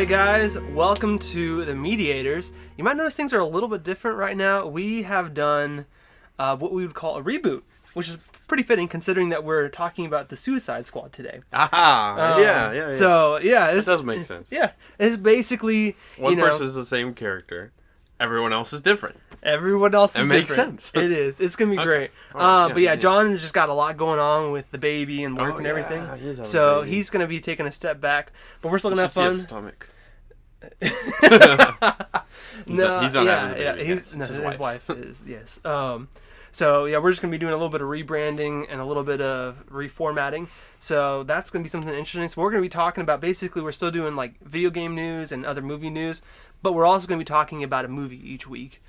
Hey guys, welcome to the MEDIAtors. You might notice things are a little bit different right now. We have done what we would call a reboot, which is pretty fitting considering that we're talking about the Suicide Squad today. Yeah. So, yeah. It does make sense. Yeah, it's basically, One person is the same character. Everyone else is different. Everyone else is different. It makes sense. It is. It's going to be great. Right, but John has just got a lot going on with the baby and work and everything. So he's going to be taking a step back. But we're still going to have fun. His stomach. No, he's not having the baby. His wife is, yes. So, we're just going to be doing a little bit of rebranding and a little bit of reformatting. So, that's going to be something interesting. So, we're going to be talking about, basically, we're still doing, like, video game news and other movie news, but we're also going to be talking about a movie each week.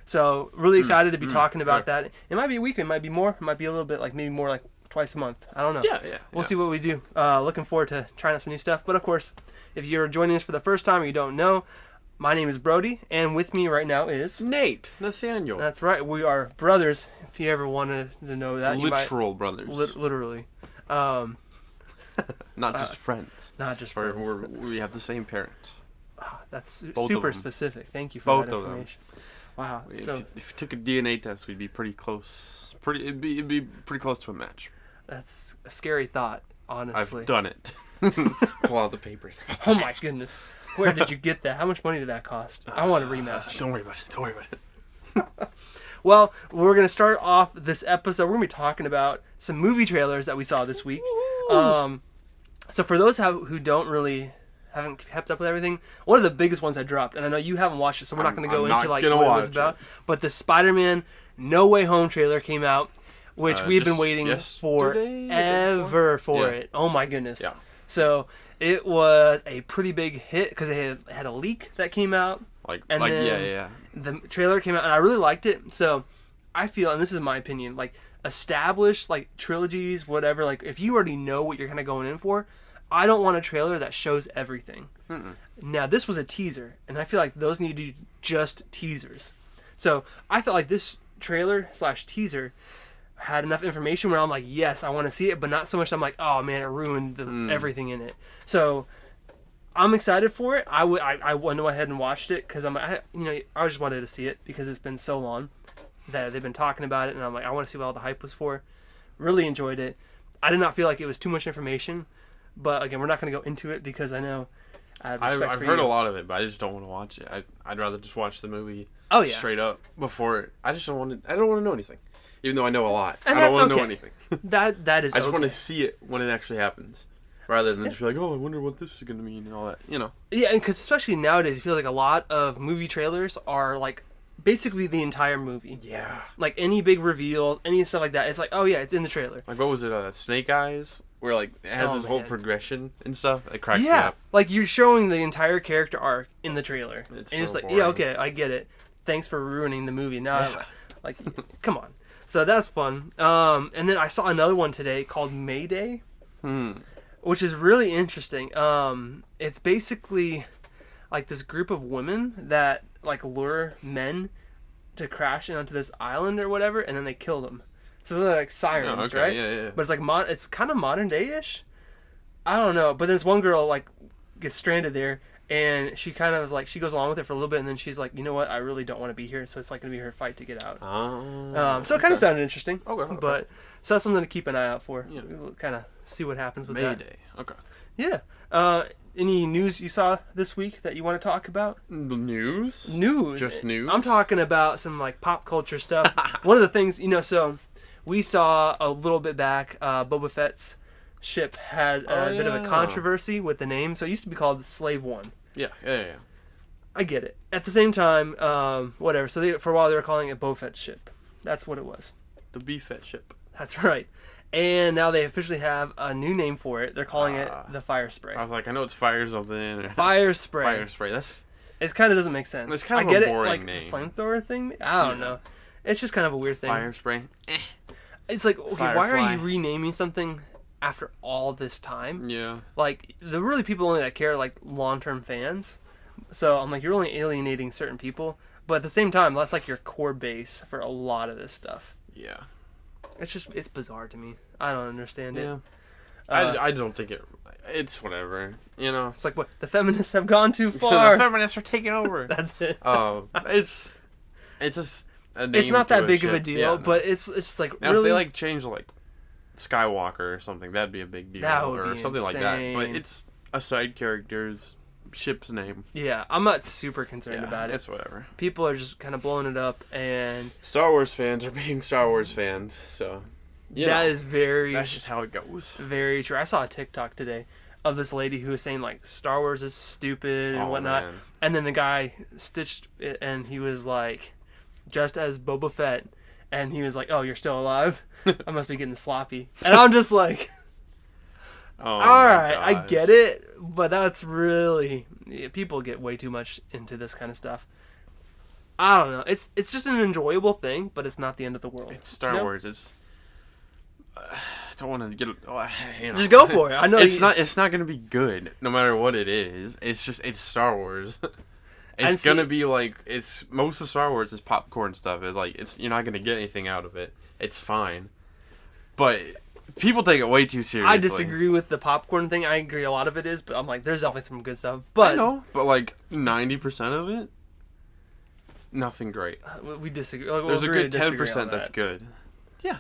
So, really excited to be talking about that. It might be a week, it might be more, it might be a little bit, like, maybe more, like, twice a month. I don't know. We'll see what we do. Looking forward to trying out some new stuff. But, of course, if you're joining us for the first time or you don't know, my name is Brody, and with me right now is... Nathaniel. That's right. We are brothers, if you ever wanted to know that. Literal brothers. Literally. Not just friends. Not just friends. We have the same parents. That's Both super specific. Thank you for that information. Wow. If you took a DNA test, we'd be pretty close. It'd be pretty close to a match. That's a scary thought, honestly. I've done it. Pull out the papers. Oh my goodness. Where did you get that? How much money did that cost? I want a rematch. Don't worry about it. Well, we're going to start off this episode. We're going to be talking about some movie trailers that we saw this week. So for those who haven't kept up with everything, one of the biggest ones I dropped, and I know you haven't watched it, so we're not going to go into like what it was about. But the Spider-Man No Way Home trailer came out, which we've been waiting forever for it. Oh my goodness. Yeah. So it was a pretty big hit because it had a leak that came out. The trailer came out, and I really liked it. So I feel, and this is my opinion, like established like trilogies, whatever. Like if you already know what you're kind of going in for, I don't want a trailer that shows everything. Now this was a teaser, and I feel like those need to be just teasers. So I felt like this trailer / teaser had enough information where I'm like, yes, I want to see it, but not so much I'm like, oh man, it ruined everything in it. So I'm excited for it. I went ahead and watched it because I just wanted to see it because it's been so long that they've been talking about it, and I'm like, I want to see what all the hype was for. Really enjoyed it. I did not feel like it was too much information, but again, we're not going to go into it because I know I've heard a lot of it, but I just don't want to watch it. I'd rather just watch the movie straight up before it. I don't want to know anything. Even though I know a lot. And I don't want to know anything. That is I just want to see it when it actually happens. Rather than just be like, oh, I wonder what this is going to mean and all that, Yeah, because especially nowadays, I feel like a lot of movie trailers are like basically the entire movie. Yeah. Like any big reveals, any stuff like that, it's like, oh yeah, it's in the trailer. Like what was it, Snake Eyes? Where like it has this whole progression and stuff. It cracks me up. Like you're showing the entire character arc in the trailer. It's and so like, boring. yeah, okay, I get it. Thanks for ruining the movie. Now, like, come on. So that's fun. And then I saw another one today called Mayday, which is really interesting. It's basically like this group of women that like lure men to crash onto this island or whatever, and then they kill them. So they're like sirens, right? Yeah. But it's like it's kind of modern day-ish. I don't know. But then this one girl like gets stranded there. And she kind of like, she goes along with it for a little bit, and then she's like, you know what, I really don't want to be here, so it's like going to be her fight to get out. So it kind of sounded interesting. Okay. But, so that's something to keep an eye out for. Yeah. We'll kind of see what happens with that. Mayday. Okay. Yeah. Any news you saw this week that you want to talk about? News? Just news? I'm talking about some like pop culture stuff. One of the things, so we saw a little bit back, Boba Fett's ship had a bit of a controversy with the name, so it used to be called Slave One. Yeah. I get it. At the same time, whatever. So for a while they were calling it Boba Fett's ship. That's what it was. The Beefett ship. That's right. And now they officially have a new name for it. They're calling it the Fire Spray. I was like, I know it's fire something. Fire Spray. Fire Spray. It kind of doesn't make sense. It's kind of a boring like name. The flamethrower thing. I don't know. It's just kind of a weird thing. Fire Spray. It's like, okay, Firefly. why are you renaming something after all this time? Yeah. Like, the really people only that care are, like, long-term fans. So, I'm like, you're only alienating certain people. But at the same time, that's, like, your core base for a lot of this stuff. Yeah. It's bizarre to me. I don't understand it. I don't think it's whatever. You know, it's like what the feminists have gone too far. The feminists are taking over. That's it. It's just a name. It's not that big ship. of a deal, yeah, but it's just like now really. If they like change like Skywalker or something, that'd be a big deal, that would or be something insane. like that. But it's a side character's ship's name. Yeah, I'm not super concerned about it. It's whatever. People are just kind of blowing it up, and Star Wars fans are being Star Wars fans, so is very. That's just how it goes. Very true. I saw a TikTok today of this lady who was saying like Star Wars is stupid and whatnot, man. and then the guy stitched it, and he was like, just as Boba Fett, and he was like, "Oh, you're still alive? I must be getting sloppy," and I'm just like. All right, I get it, but that's really people get way too much into this kind of stuff. I don't know. It's just an enjoyable thing, but it's not the end of the world. It's Star Wars. It's I don't want to get. Just go for it. I know it's not. It's not going to be good, no matter what it is. It's Star Wars. It's gonna be like most of Star Wars is popcorn stuff. It's like you're not gonna get anything out of it. It's fine, but. People take it way too seriously. I disagree with the popcorn thing. I agree a lot of it is, but I'm like, there's definitely some good stuff. But I know, but like 90% of it, nothing great. We disagree. There's a good 10% that's good. Yeah.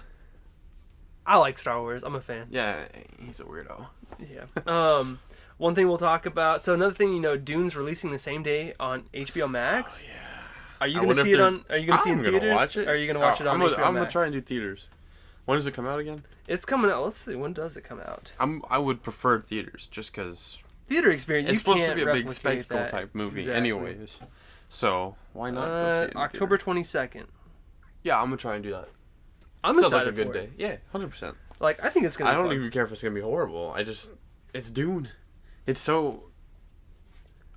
I like Star Wars. I'm a fan. Yeah, he's a weirdo. Yeah. One thing we'll talk about. So another thing, Dune's releasing the same day on HBO Max. Oh, yeah. Are you gonna see it on? Are you gonna see it in theaters? Watch it. Or are you gonna watch it on HBO Max? I'm gonna try and do theaters. When does it come out again? It's coming out. Let's see. When does it come out? I would prefer theaters just because theater experience. It's supposed to be a big spectacle type movie, anyways. So why not go see it in October 22nd. Yeah, I'm gonna try and do that. I'm Sounds excited like a good for day. Yeah, 100%. Like I think it's gonna. I don't even care if it's gonna be horrible. It's Dune. It's so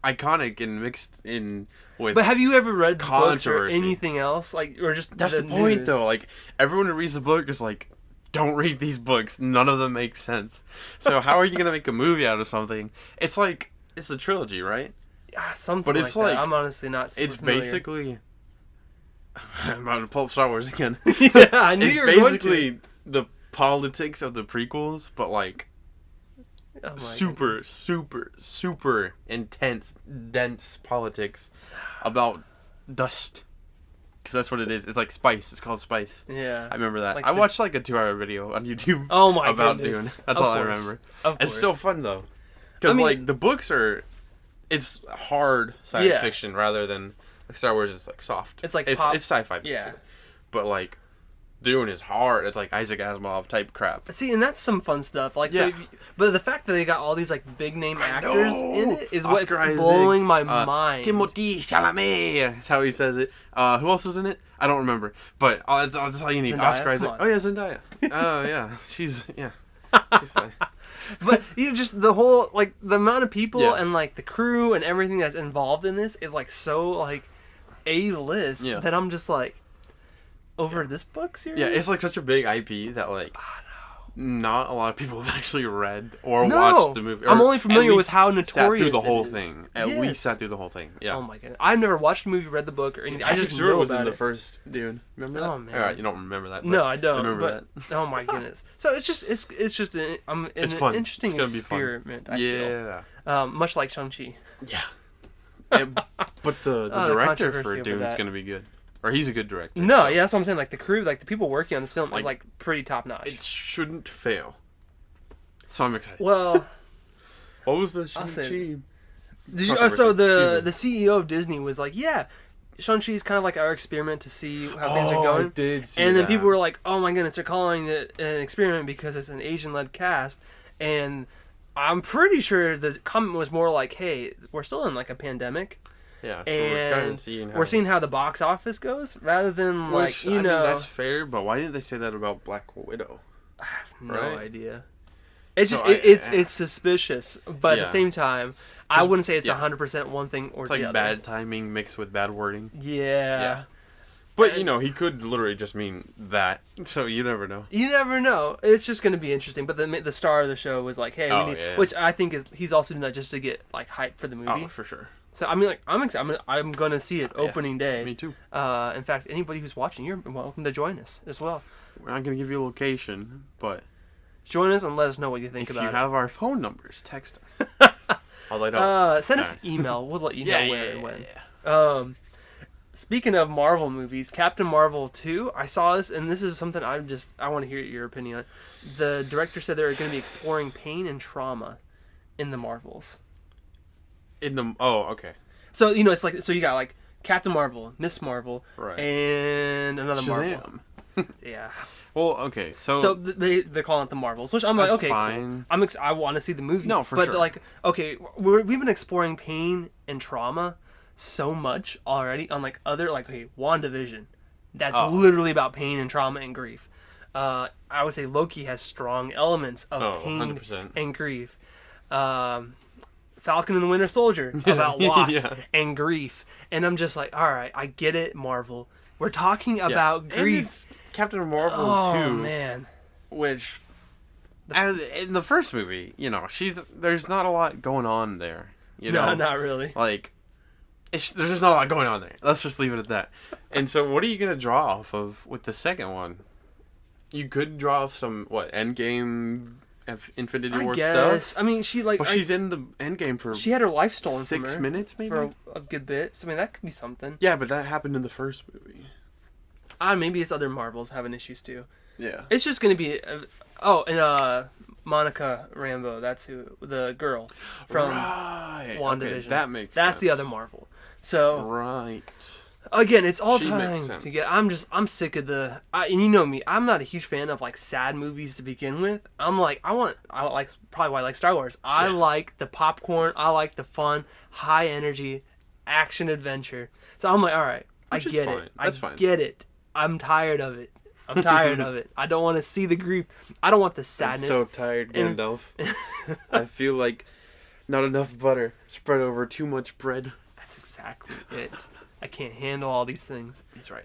iconic and mixed in with. But have you ever read the books or anything else? Like, or just that's the point though. Like everyone who reads the book is like, don't read these books. None of them make sense. So how are you gonna make a movie out of something? It's like it's a trilogy, right? Yeah, something. But it's like that. I'm honestly not. Super familiar. Basically. I'm about to pull up Star Wars again. Yeah, I knew you were going to. It's basically the politics of the prequels, but like. Super intense, dense politics about dust. Because that's what it is. It's like spice. It's called spice. Yeah. I remember that. I watched like a 2-hour video on YouTube about Dune. That's all I remember. Of course. It's so fun though. Because like the books it's hard science fiction rather than like Star Wars is like soft. It's like it's sci-fi. Yeah. But like Dune is hard. It's like Isaac Asimov type crap. See, and that's some fun stuff. Like, so but the fact that they got all these like big name actors in it is what's blowing my mind. Timothée Chalamet. That's how he says it. Who else was in it? I don't remember. But that's all you need. Zendaya? Oscar Isaac. Oh yeah, Zendaya. Oh yeah, she's fine. But just the whole like the amount of people and like the crew and everything that's involved in this is like so like A-list that I'm just like. Over this book series? Yeah, it's like such a big IP that like not a lot of people have actually read or watched the movie. I'm only familiar with how notorious sat through the whole it is. thing. At least sat through the whole thing. Yeah. Oh my god, I've never watched the movie, read the book, or anything. I just know was about in it. The first Dune. Remember that? Oh man. All right, you don't remember that. But no, I don't. I remember that. Oh my goodness. So it's just an interesting experiment. I feel. Much like Shang-Chi. Yeah. But the director for Dune is going to be good. Or he's a good director. No, yeah, that's what I'm saying. Like the crew, like the people working on this film is like pretty top notch. It shouldn't fail. So I'm excited. Well, what was the Shang-Chi? So the CEO of Disney was like, yeah, Shang-Chi is kind of like our experiment to see how things are going. I did see and then that. people were like, oh my goodness, they're calling it an experiment because it's an Asian-led cast. And I'm pretty sure the comment was more like, hey, we're still in like a pandemic. Yeah, so and we're seeing how the box office goes, rather than like, I mean, that's fair, but why didn't they say that about Black Widow? I have no idea. It's it's suspicious, but at the same time, I wouldn't say it's 100% one thing or the other. It's like bad timing mixed with bad wording. Yeah. But, he could literally just mean that, so you never know. You never know. It's just going to be interesting. But the star of the show was like, hey, we need... Which I think he's also doing that just to get, like, hype for the movie. Oh, for sure. So, I mean, like, I'm excited. I'm going to see it opening day. Me too. In fact, anybody who's watching, you're welcome to join us as well. We're not going to give you a location, but... Join us and let us know what you think about it. If you have our phone numbers, text us. Although I don't. Send us an email. We'll let you know where and when. Speaking of Marvel movies, Captain Marvel 2, I saw this, and this is something I want to hear your opinion on. The director said they're going to be exploring pain and trauma in the Marvels. Okay. So, it's like, so you got like Captain Marvel, Miss Marvel, right, and another Shazam. Marvel. Yeah. Well, okay, so they're calling it the Marvels, which I'm like, okay, fine. Cool. I want to see the movie. No, for sure. But like, okay, we've been exploring pain and trauma so much already on like other, like, okay, WandaVision. That's literally about pain and trauma and grief. I would say Loki has strong elements of pain 100%. and grief. Falcon and the Winter Soldier about loss and grief. And I'm just like, all right, I get it, Marvel. We're talking about grief. Captain Marvel 2. Oh, man. Which, in the first movie, there's not a lot going on there. No, not really. Like, there's just not a lot going on there. Let's just leave it at that. And so what are you going to draw off of with the second one? You could draw off some, Endgame, Infinity War stuff? I mean, But she's in the Endgame for... She had her life stolen 6 minutes, maybe? For a good bit. So, I mean, that could be something. Yeah, but that happened in the first movie. Maybe it's other Marvels having issues, too. Yeah. It's just going to be... Monica Rambeau, that's who... The girl from WandaVision. Okay, that makes That's sense. the other Marvel. So... Right. Again, it's all time to get... I'm sick of the... and you know me, I'm not a huge fan of, like, sad movies to begin with. I'm like, probably why I like Star Wars. I like the popcorn, I like the fun, high energy, action adventure. So I'm like, all right, I get it. That's fine. Get it. I'm tired of it. I'm tired of it. I don't want to see the grief. I don't want the sadness. I'm so tired, Gandalf. I feel like not enough butter spread over too much bread. That's exactly it. I can't handle all these things. That's right.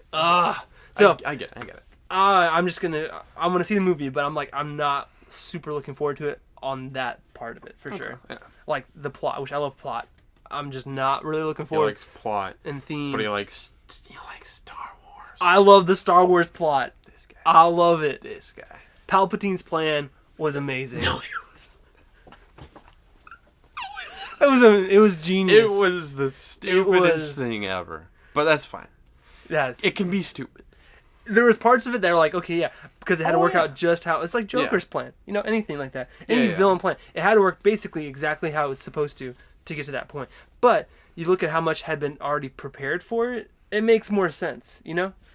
So I get it. I'm gonna see the movie, but I'm not super looking forward to it on that part of it for sure. Yeah. Like the plot, which I love plot. I'm just not really looking forward. He likes plot and theme, but he likes Star Wars. I love the Star Wars plot. This guy. I love it. This guy. Palpatine's plan was amazing. No, it was genius. It was the stupidest thing ever. But that's fine. It can be stupid. There was parts of it that were like, okay, yeah, because it had to work out just how... It's like Joker's plan. Anything like that. Any villain plan. It had to work basically exactly how it was supposed to get to that point. But you look at how much had been already prepared for it, it makes more sense,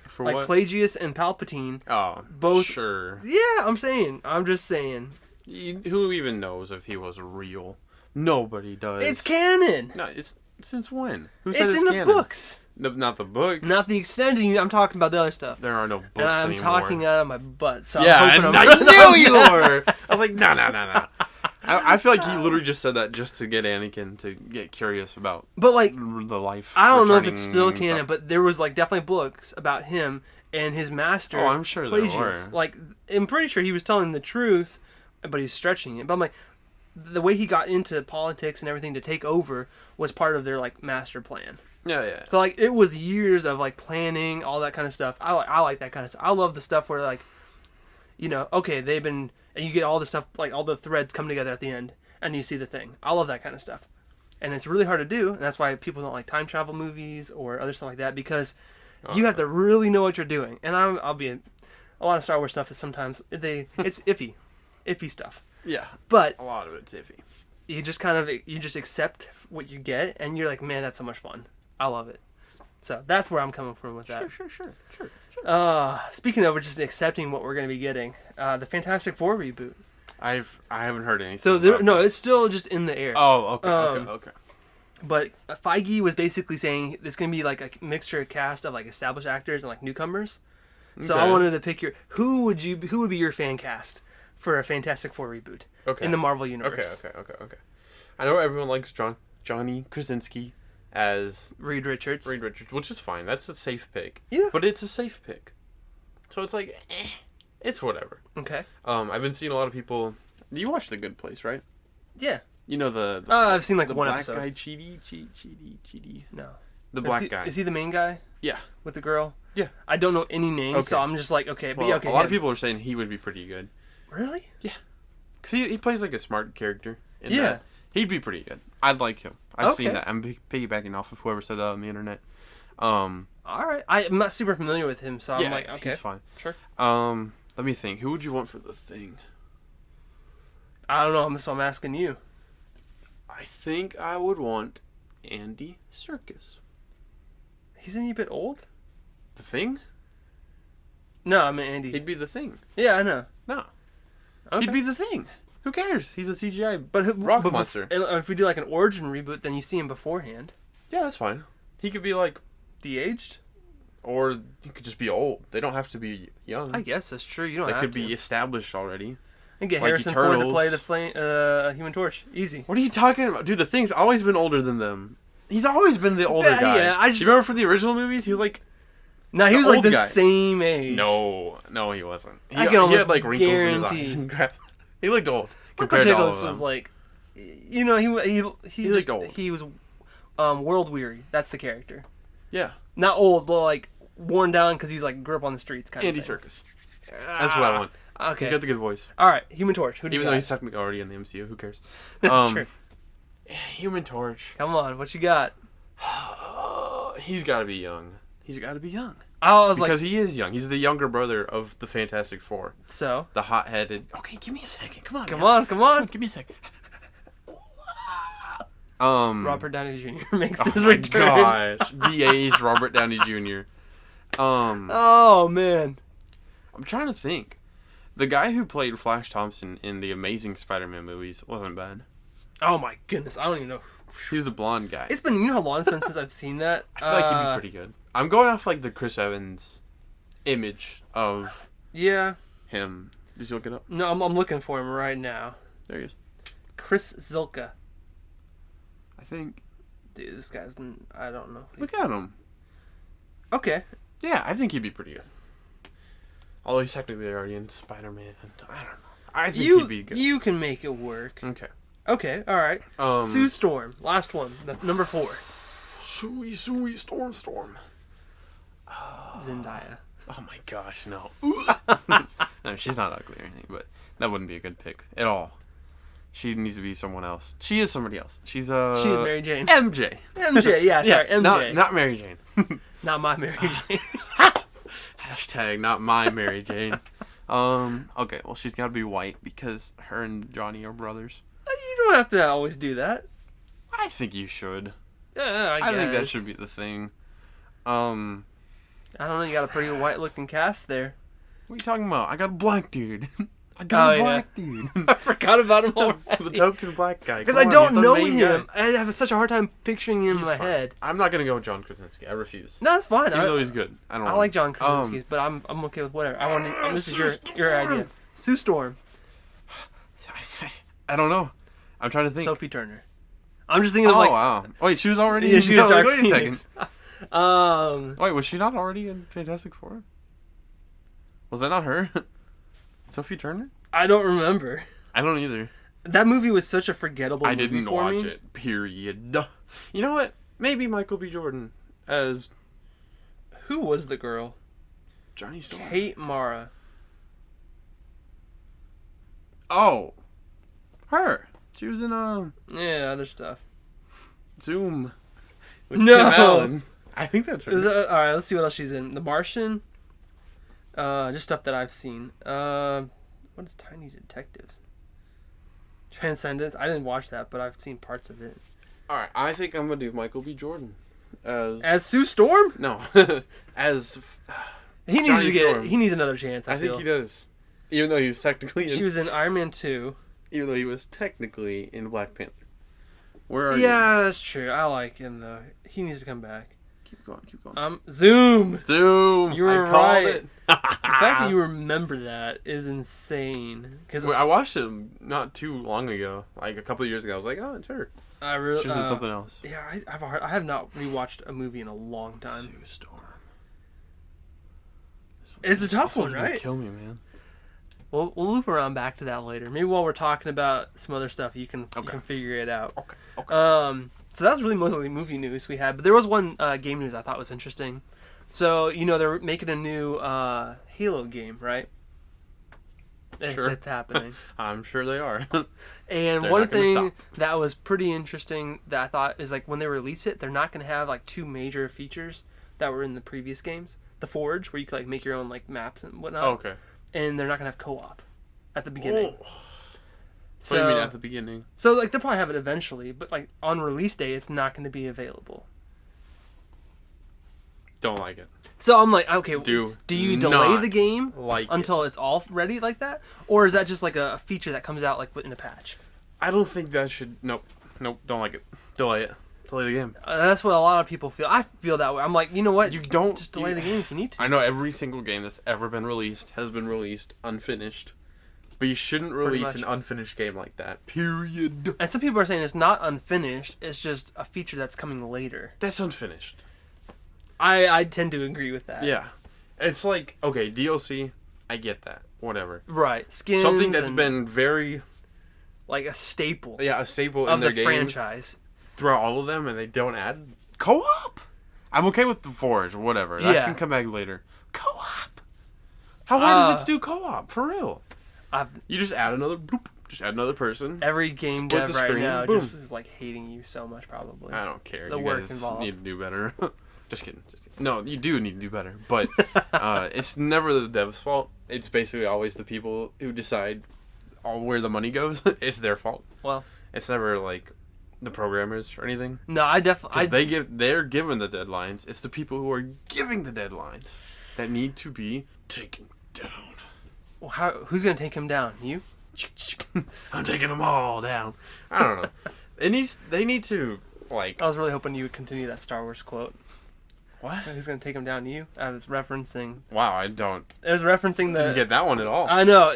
For like what? Plagius and Palpatine. Oh, both. Sure. Yeah, I'm just saying. Who even knows if he was real? Nobody does. It's canon. No, it's since when? Who said it's in canon? the books. No, not the books. Not the extended. I'm talking about the other stuff. There are no books and I'm anymore. talking out of my butt. So yeah, I'm I knew you were. I was like, no. I feel like he literally just said that just to get Anakin to get curious about. But like the life. I don't know if it's still canon, but there was like definitely books about him and his master. Oh, I'm sure there were. Like I'm pretty sure he was telling the truth, but he's stretching it. But I'm like, the way he got into politics and everything to take over was part of their like master plan. Yeah. So like it was years of like planning, all that kind of stuff. I like that kind of stuff. I love the stuff where like, okay, they've been, and you get all the stuff, like all the threads come together at the end, and you see the thing. I love that kind of stuff, and it's really hard to do, and that's why people don't like time travel movies or other stuff like that, because you have to really know what you're doing. And I'll be a lot of Star Wars stuff is sometimes it's iffy stuff. Yeah, but a lot of it's iffy. You just accept what you get, and you're like, man, that's so much fun. I love it. So that's where I'm coming from with that. Sure. Speaking of just accepting what we're going to be getting, the Fantastic Four reboot. I haven't heard anything. So it's still just in the air. Oh, okay. But Feige was basically saying it's going to be like a mixture cast of like established actors and like newcomers. So I wanted to pick who would be your fan cast for a Fantastic Four reboot in the Marvel universe. Okay. I know everyone likes Johnny Krasinski as Reed Richards, which is fine. That's a safe pick. Yeah. But it's a safe pick. So it's like, it's whatever. Okay. I've been seeing a lot of people... You watch The Good Place, right? Yeah. You know the I've seen like one black episode. guy, Chidi. No. The black guy. Is he the main guy? Yeah. With the girl? Yeah. I don't know any names, so I'm just like, okay. But a lot of people are saying he would be pretty good. Really? Yeah. Because he plays like a smart character. That. He'd be pretty good. I'd like him. I've seen that. I'm piggybacking off of whoever said that on the internet. All right. I'm not super familiar with him, so I'm like, okay. He's fine. Sure. Let me think. Who would you want for the Thing? I don't know. So I'm asking you. I think I would want Andy Serkis. Isn't he a bit old? The Thing? No, I mean Andy. He'd be the Thing. Yeah, I know. No. Okay. He'd be the Thing. Who cares? He's a CGI rock monster. If we do like an origin reboot, then you see him beforehand. Yeah, that's fine. He could be like de-aged, or he could just be old. They don't have to be young. I guess that's true. You don't have to. They to. could be established already. And get Harrison Ford to play the Human Torch. Easy. What are you talking about, dude? The Thing's always been older than them. He's always been the older guy. Yeah, you remember for the original movies? He was like. No, he was like the same age. No, he wasn't. He had like wrinkles in his eyes and crap. He looked old. Michael Chiklis was like, he looked old. He was world weary. That's the character. Yeah. Not old, but like worn down because he's like grew up on the streets. Andy Serkis. That's what I want. Okay. He's got the good voice. All right, Human Torch. Even though he's technically already in the MCU, who cares? That's true. Human Torch. Come on, what you got? He's got to be young. I was because he is young. He's the younger brother of the Fantastic Four. So? The hot-headed... Okay, give me a second. Come on. Come on. Give me a second. Robert Downey Jr. makes his return. Oh, gosh. DA's Robert Downey Jr. Oh, man. I'm trying to think. The guy who played Flash Thompson in the Amazing Spider-Man movies wasn't bad. Oh, my goodness. I don't even know. He was the blonde guy. You know how long it's been since I've seen that? I feel like he'd be pretty good. I'm going off like the Chris Evans image of him. Did you look it up? No, I'm looking for him right now. There he is. Chris Zilka. I think. Dude, this guy's... I don't know. Look at him. Okay. Yeah, I think he'd be pretty good. Although he's technically already in Spider-Man. I don't know. I think he'd be good. You can make it work. Okay, alright. Sue Storm. Last one. Number 4. Sue, Storm. Zendaya. Oh my gosh, no. No, she's not ugly or anything, but that wouldn't be a good pick at all. She needs to be someone else. She is somebody else. She's Mary Jane. MJ. MJ, yeah, sorry, MJ. Not Mary Jane. Not my Mary Jane. Hashtag not my Mary Jane. Okay, well she's gotta be white because her and Johnny are brothers. You don't have to always do that. I think you should. Yeah, I think that should be the thing. I don't know, you got a pretty white looking cast there. What are you talking about? I got a black dude. I forgot about him already. The token black guy. Because I don't know him. I have such a hard time picturing him in my head. I'm not going to go with John Krasinski. I refuse. No, that's fine. Even though he's good. I like John Krasinski, but I'm okay with whatever. This is your idea. Sue Storm. I don't know. I'm trying to think. Sophie Turner. I'm just thinking of like... Oh, wow. Wait, she was already in... she was Dark Wait Phoenix. a second. Wait, was she not already in Fantastic Four? Was that not her? Sophie Turner? I don't remember. I don't either. That movie was such a forgettable movie for me. I didn't watch it, period. You know what? Maybe Michael B. Jordan as... Who was the girl? Johnny Storm. Kate Mara. Oh. Her. She was in Yeah, other stuff. Zoom. With Tim Allen. I think that's her. Alright, let's see what else she's in. The Martian. Just stuff that I've seen. What is Tiny Detectives? Transcendence. I didn't watch that, but I've seen parts of it. Alright, I think I'm gonna do Michael B. Jordan as Sue Storm. No, as he needs to get. He needs another chance. I think he does. Even though he was technically. She was in Iron Man 2. Even though he was technically in Black Panther. Where are you? Yeah, that's true. I like him though. He needs to come back. Keep going. Zoom. You were right. The fact that you remember that is insane. Because I watched him not too long ago, like a couple of years ago. I was like, oh, it's her. She was in something else. Yeah, I have not rewatched a movie in a long time. Sue Storm. It's a tough one, right? Kill me, man. We'll loop around back to that later. Maybe while we're talking about some other stuff, you can figure it out. Okay. So that was really mostly movie news we had, but there was one game news I thought was interesting. So they're making a new Halo game, right? It's happening. I'm sure they are. And one thing that was pretty interesting that I thought is like when they release it, they're not going to have like two major features that were in the previous games. The Forge, where you could like make your own like maps and whatnot. Oh, okay. And they're not going to have co-op at the beginning. Oh. So, what do you mean at the beginning? So like they'll probably have it eventually, but like on release day, it's not going to be available. Don't like it. So I'm like, okay, do you delay the game until it's all ready like that? Or is that just like a feature that comes out like in a patch? I don't think that should... Nope, don't like it. Delay it. Delay the game. That's what a lot of people feel. I feel that way. I'm like, you know what? You don't... Just delay the game if you need to. I know every single game that's ever been released has been released unfinished. But you shouldn't release an unfinished game like that. Period. And some people are saying it's not unfinished. It's just a feature that's coming later. That's unfinished. I tend to agree with that. Yeah. It's like, okay, DLC, I get that. Whatever. Right. Skins. Something that's been very... like a staple. Yeah, a staple in their games. Of the franchise. Throughout all of them, and they don't add co-op? I'm okay with the Forge or whatever. That can come back later. Co-op? How hard is it to do co-op? For real. You just add another... Bloop, just add another person. Every game dev right now just is like hating you so much probably. I don't care. The work involved. Need to do better. Just kidding. No, you do need to do better. But it's never the dev's fault. It's basically always the people who decide where the money goes. It's their fault. Well, it's never like the programmers or anything. No, I definitely... They're given the deadlines. It's the people who are giving the deadlines that need to be taken down. Well, who's going to take him down? You? I'm taking them all down. I don't know. They need to, like... I was really hoping you would continue that Star Wars quote. What? Who's going to take him down? You? I was referencing... Wow, I don't... It was referencing the... Didn't get that one at all. I know.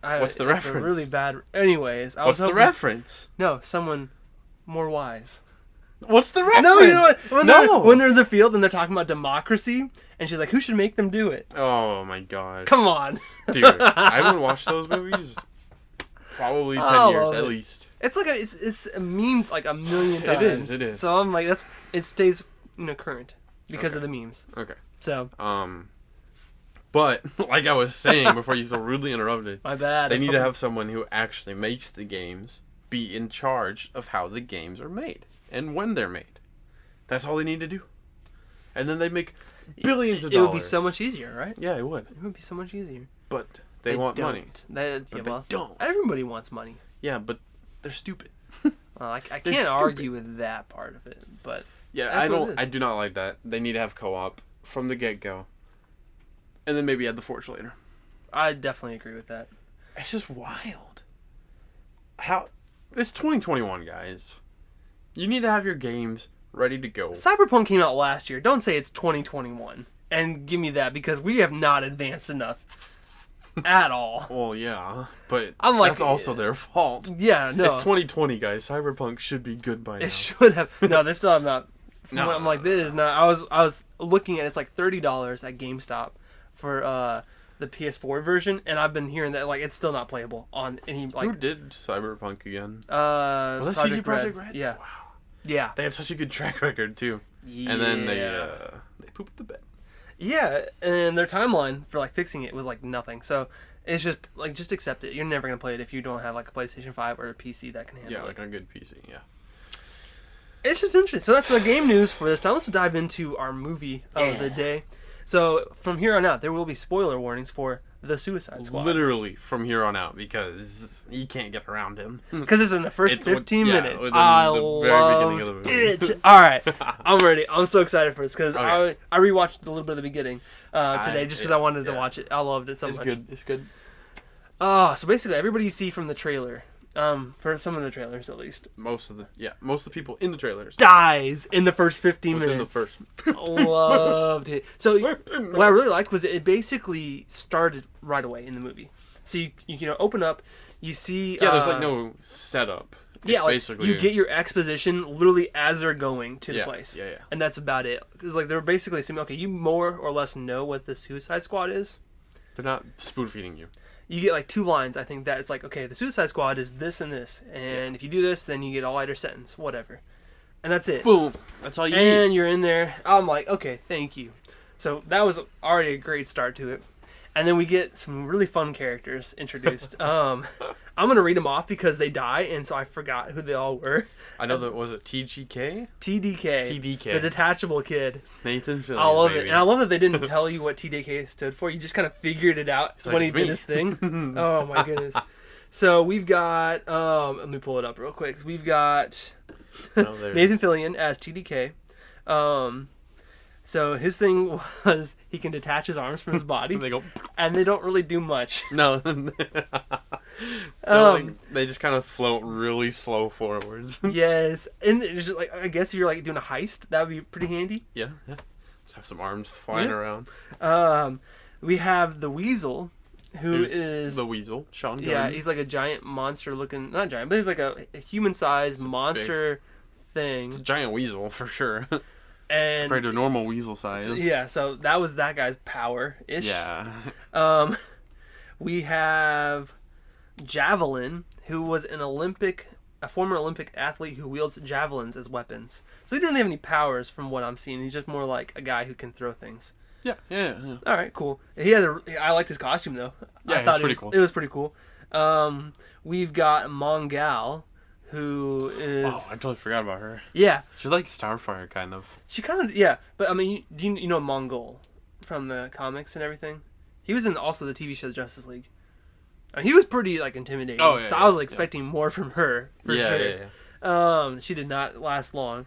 What's the reference? Really bad... Anyways, What's the reference? No, someone more wise. What's the reference? No, you know what? When they're in the field and they're talking about democracy, and she's like, who should make them do it? Oh, my God. Come on. Dude, I haven't watched those movies probably 10 years at least. It's like it's a meme like a million times. It is. So I'm like, it stays current because of the memes. Okay. So. But like I was saying before you so rudely interrupted, my bad. They need to have someone who actually makes the games be in charge of how the games are made and when they're made. That's all they need to do. And then they make billions of dollars. It would be so much easier, right? Yeah, it would. It would be so much easier. But they want money. They don't. Everybody wants money. Yeah, but they're stupid. Well, I can't argue with that part of it, but yeah, I do not like that. They need to have co-op from the get-go, and then maybe add the Forge later. I definitely agree with that. It's just wild. How it's 2021, guys. You need to have your games ready to go. Cyberpunk came out last year. Don't say it's 2021 and give me that because we have not advanced enough. At all. Well, yeah, but I'm like, that's also their fault. Yeah, no. It's 2020, guys. Cyberpunk should be good by now. It should have. No, they still have not. No, I'm like, this is not. I was looking at it's like $30 at GameStop for the PS4 version, and I've been hearing that like it's still not playable on any. Like, who did Cyberpunk again? Was that CD Projekt Red? Yeah. Wow. Yeah. They have such a good track record too. Yeah. And then they pooped the bed. Yeah, and their timeline for like fixing it was like nothing. So it's just accept it. You're never gonna play it if you don't have like a PlayStation 5 or a PC that can handle it. Yeah, like a good PC. Yeah. It's just interesting. So that's the game news for this time. Let's dive into our movie of the day. So from here on out, there will be spoiler warnings for the Suicide Squad. Literally from here on out, because you can't get around him. Because it's in the first 15 minutes. I loved it. All right, I'm ready. I'm so excited for this because I rewatched a little bit of the beginning today just because I wanted to watch it. I loved it so much. It's good. So basically, everybody you see from the trailer, for some of the trailers at least, most of the people in the trailers dies in the first 15 minutes. In the first. Loved it. So what I really liked was it basically started right away in the movie. So you open up, you see. Yeah, there's like no setup. It's basically you get your exposition literally as they're going to the place. Yeah. And that's about it. Because like they're basically assuming, okay, you more or less know what the Suicide Squad is. They're not spoon feeding you. You get like 2 lines. I think that it's like, okay, the Suicide Squad is this and this, and if you do this, then you get a lighter sentence, whatever, and that's it. Boom. That's all you need. And you're in there. I'm like, okay, thank you. So that was already a great start to it. And then we get some really fun characters introduced. I'm going to read them off because they die, and so I forgot who they all were. I know that, was it TGK? TDK. The detachable kid. Nathan Fillion, I love it. And I love that they didn't tell you what TDK stood for. You just kind of figured it out when he did his thing. Oh, my goodness. So we've got, let me pull it up real quick. We've got Nathan Fillion as TDK. So his thing was he can detach his arms from his body, and they don't really do much. No, they just kind of float really slow forwards. Yes, and it's just like, I guess if you're like doing a heist, that would be pretty handy. Yeah. Just have some arms flying around. We have the Weasel, who's the Weasel, Sean Gunn. Yeah, he's like a giant monster looking, not giant, but he's like a human-sized monster thing. It's a giant weasel for sure. And compared to normal weasel size. So that was that guy's power-ish. Yeah. We have Javelin, who was a former Olympic athlete who wields javelins as weapons. So he didn't really have any powers from what I'm seeing. He's just more like a guy who can throw things. Yeah. All right, cool. I liked his costume though. Yeah, I thought cool. It was pretty cool. We've got Mongal, who is... Oh, I totally forgot about her. Yeah. She's like Starfire, kind of. She kind of... Yeah. But, I mean, you know Mongol from the comics and everything? He was in also the TV show Justice League. I mean, he was pretty, like, intimidating. Oh, yeah, so I was expecting more from her, for sure. Yeah. She did not last long.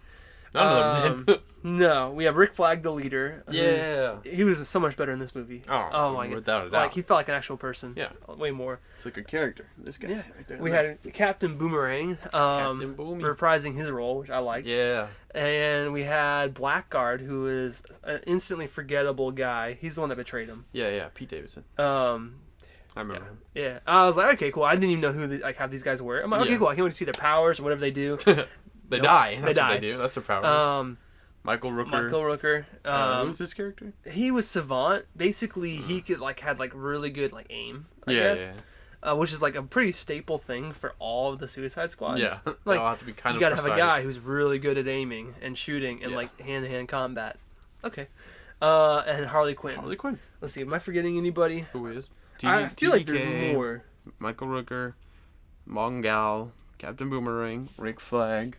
None of them did. No. We have Rick Flag, the leader. Yeah. He was so much better in this movie. Oh my God. Without a doubt. Like, he felt like an actual person. Yeah. Way more. It's like a character. This guy. Yeah. Right there. We had Captain Boomerang. Captain Boomy. Reprising his role, which I liked. Yeah. And we had Blackguard, who is an instantly forgettable guy. He's the one that betrayed him. Yeah. Pete Davidson. I remember him. Yeah. I was like, okay, cool. I didn't even know who half these guys were. I'm like, okay, cool. I can't wait to see their powers or whatever they do. They die. That's what they do. That's their powers. Michael Rooker. Who's this character? He was Savant. Basically, he could had really good aim. I guess. Which is like a pretty staple thing for all of the Suicide Squads. Yeah. Like have to be kind you gotta have a guy who's really good at aiming and shooting and like hand-to-hand combat. Okay. And Harley Quinn. Let's see. Am I forgetting anybody? Who is? I feel like there's more. Michael Rooker, Mongal, Captain Boomerang, Rick Flag,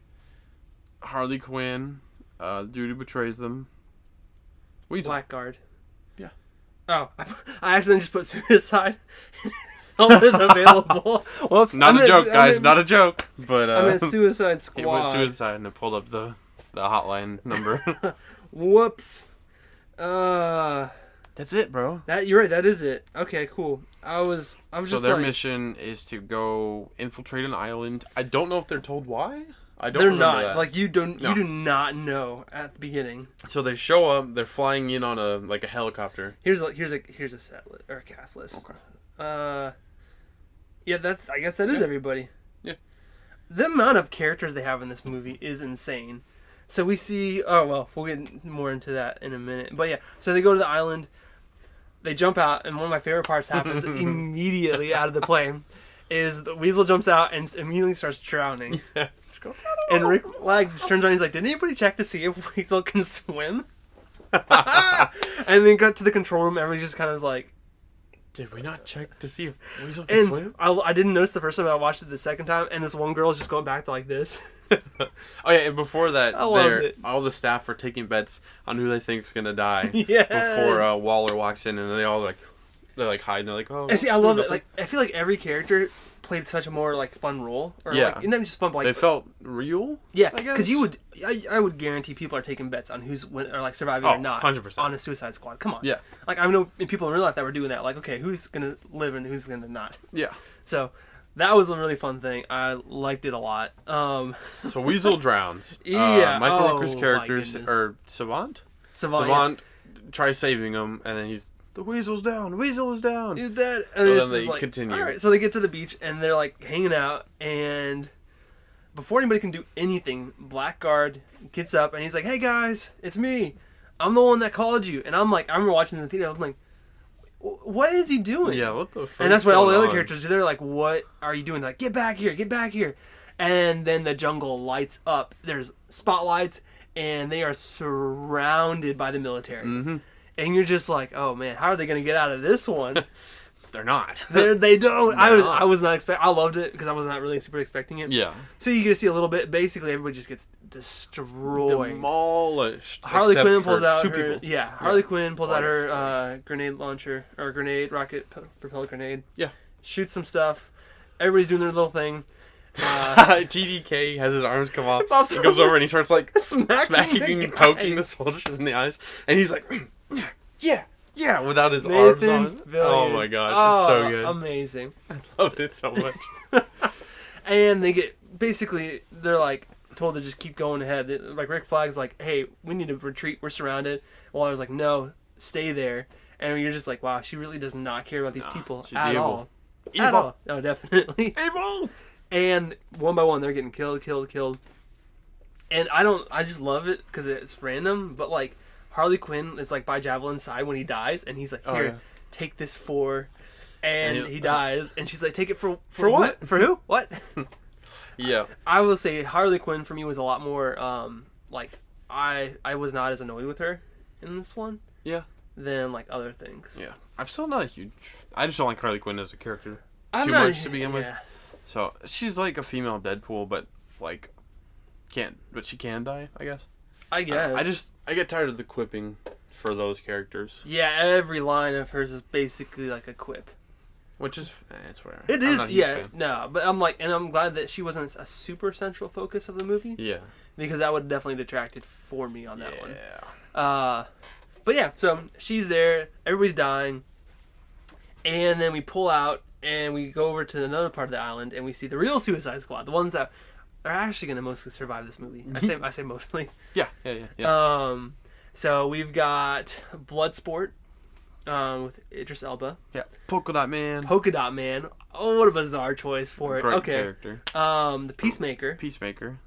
Harley Quinn, the dude who betrays them. Weasel. Blackguard. Yeah. Oh, I accidentally just put Suicide. Help is available. Whoops. Not a joke, guys. Not a joke. But I'm in Suicide Squad. It was Suicide, and I pulled up the hotline number. Whoops. That's it, bro. You're right. That is it. Okay, cool. I was just so their mission is to go infiltrate an island. I don't know if they're told why. I don't. They're remember not. that. Like you do not know at the beginning. So they show up. They're flying in on a helicopter. Here's a set list or a cast list. Okay. Yeah, I guess that is everybody. Yeah. The amount of characters they have in this movie is insane. So we see. Oh well, we'll get more into that in a minute. But yeah, so they go to the island. They jump out, and one of my favorite parts happens immediately out of the plane. Is the Weasel jumps out and immediately starts drowning. Yeah. And Rick Flag just turns around and he's like, did anybody check to see if Weasel can swim? And then got to the control room, everybody just kind of was like, did we not check to see if Weasel can swim? I didn't notice the first time. I watched it the second time, and this one girl is just going back to like this. Oh yeah, and before that, it. all the staff are taking bets on who they think is gonna die. Yes. Before Waller walks in, and they all they're hiding. They're like, oh. And see, I love it. Like, I feel like every character played such a more fun role, or not just fun, but they felt real. Yeah, because I would guarantee people are taking bets on who's surviving or not 100%. on a Suicide Squad. Come on. Yeah. Like I know people in real life that were doing that. Like, okay, who's gonna live and who's gonna not? Yeah. So that was a really fun thing. I liked it a lot. So Weasel drowns. Yeah. Michael Rooker's characters are Savant. Savant tries saving him, and then the Weasel's down. Weasel is down. He's dead. And so then they continue. All right. So they get to the beach and they're like hanging out, and before anybody can do anything, Blackguard gets up and he's like, "Hey guys, it's me. I'm the one that called you." And I'm like, I remember watching the theater. I'm like, what is he doing? Yeah, what the fuck? And that's what all the other characters do. They're like, what are you doing? They're like, get back here, get back here. And then the jungle lights up. There's spotlights, and they are surrounded by the military. Mm-hmm. And you're just like, oh man, how are they gonna get out of this one? They're not. They don't. I was not expecting. I loved it because I was not really super expecting it. Yeah. So you get to see a little bit. Basically, everybody just gets destroyed, demolished. Harley Quinn pulls out her. Yeah, Harley Quinn pulls out her grenade launcher or grenade rocket propelled grenade. Yeah. Shoots some stuff. Everybody's doing their little thing. TDK has his arms come off. He goes over and he starts like smacking and poking the soldiers in the eyes, and he's like, yeah, without his arms on. Oh my gosh, it's so good. Amazing. I loved it so much. And they get they're like told to just keep going ahead. Like Rick Flag's like, hey, we need to retreat. We're surrounded. Well, I was like, no, stay there. And you're just like, wow, she really does not care about these people at all. Evil. At all. No, definitely. Evil. And one by one, they're getting killed. And I just love it because it's random. But like Harley Quinn is like by Javelin's side when he dies, and he's like, here, take this for, and he dies, and she's like, take it for what? For who? What? Yeah. I will say Harley Quinn for me was a lot more like I was not as annoyed with her in this one. Yeah. Than like other things. Yeah. I'm still not a huge. I just don't like Harley Quinn as a character too much to begin with. So she's like a female Deadpool, but like she can die, I guess. I guess. I get tired of the quipping for those characters. Yeah, every line of hers is basically like a quip. Which is, it's whatever. It is, yeah, no, but I'm like, and I'm glad that she wasn't a super central focus of the movie. Yeah. Because that would have definitely detracted for me on that one. Yeah. But yeah, so she's there, everybody's dying, and then we pull out, and we go over to another part of the island, and we see the real Suicide Squad, the ones that are actually going to mostly survive this movie. I say mostly. Yeah. So we've got Bloodsport with Idris Elba. Yeah. Polka Dot Man. Oh, what a bizarre choice for it. Great character. The Peacemaker.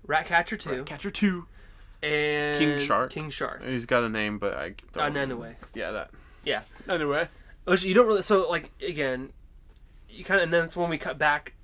Ratcatcher 2. And King Shark. He's got a name, but I don't. Anyway. Yeah, that. Yeah. Anyway. Which you don't really. So like again, you kind of, and then it's when we go back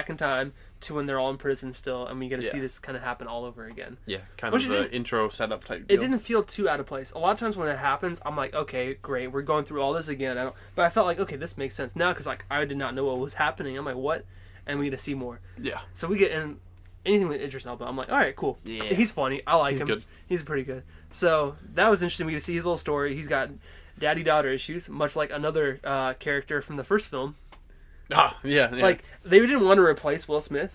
in time to when they're all in prison still, and we get to see this kind of happen all over again. Yeah, kind of the intro setup type deal. It didn't feel too out of place. A lot of times when that happens, I'm like, okay, great, we're going through all this again. But I felt like, okay, this makes sense now because like I did not know what was happening. I'm like, what? And we get to see more. Yeah. So we get in anything with Idris Elba. I'm like, all right, cool. Yeah. He's funny. I like him. Good. He's pretty good. So that was interesting. We get to see his little story. He's got daddy-daughter issues, much like another character from the first film. Yeah. Like, they didn't want to replace Will Smith,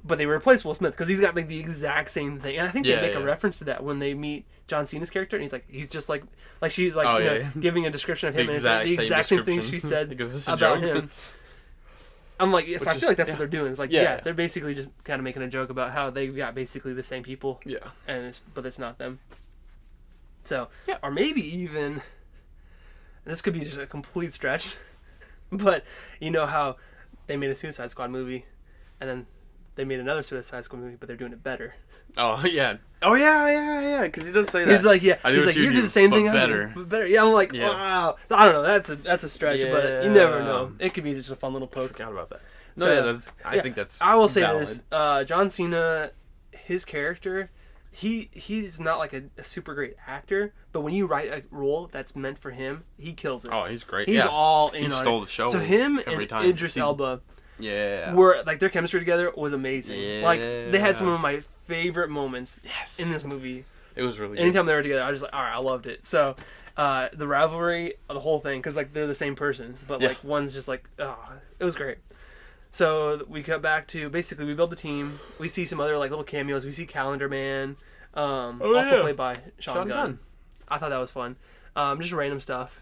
but they replaced Will Smith because he's got like the exact same thing. And I think they make a reference to that when they meet John Cena's character, and he's just like she's like giving a description of him, and it's like the exact same thing she said about him. I'm like, yes, I feel like that's what they're doing. It's like, they're basically just kind of making a joke about how they've got basically the same people. Yeah. But it's not them. So, or maybe even, this could be just a complete stretch, but you know how they made a Suicide Squad movie, and then they made another Suicide Squad movie, but they're doing it better. Oh, yeah. Oh, yeah, because he does say that. He's like, you do the same thing, better. Better. Yeah, I'm like, wow. I don't know, that's a stretch, but you never know. It could be just a fun little poke. I forgot about that. No, I think that's I will say valid. This, John Cena, his character, he's not like a super great actor, but when you write a role that's meant for him, he kills it. Oh, he's great. He's all in on it. He stole the show. So him and Idris Elba were, like, their chemistry together was amazing. Yeah. Like, they had some of my favorite moments in this movie. It was really good. Anytime they were together, I was just like, all right, I loved it. So, the rivalry, the whole thing, because, like, they're the same person, but, like, one's just like, it was great. So we cut back to, basically, we build the team. We see some other, like, little cameos. We see Calendar Man, also played by Sean Gunn. I thought that was fun. Just random stuff.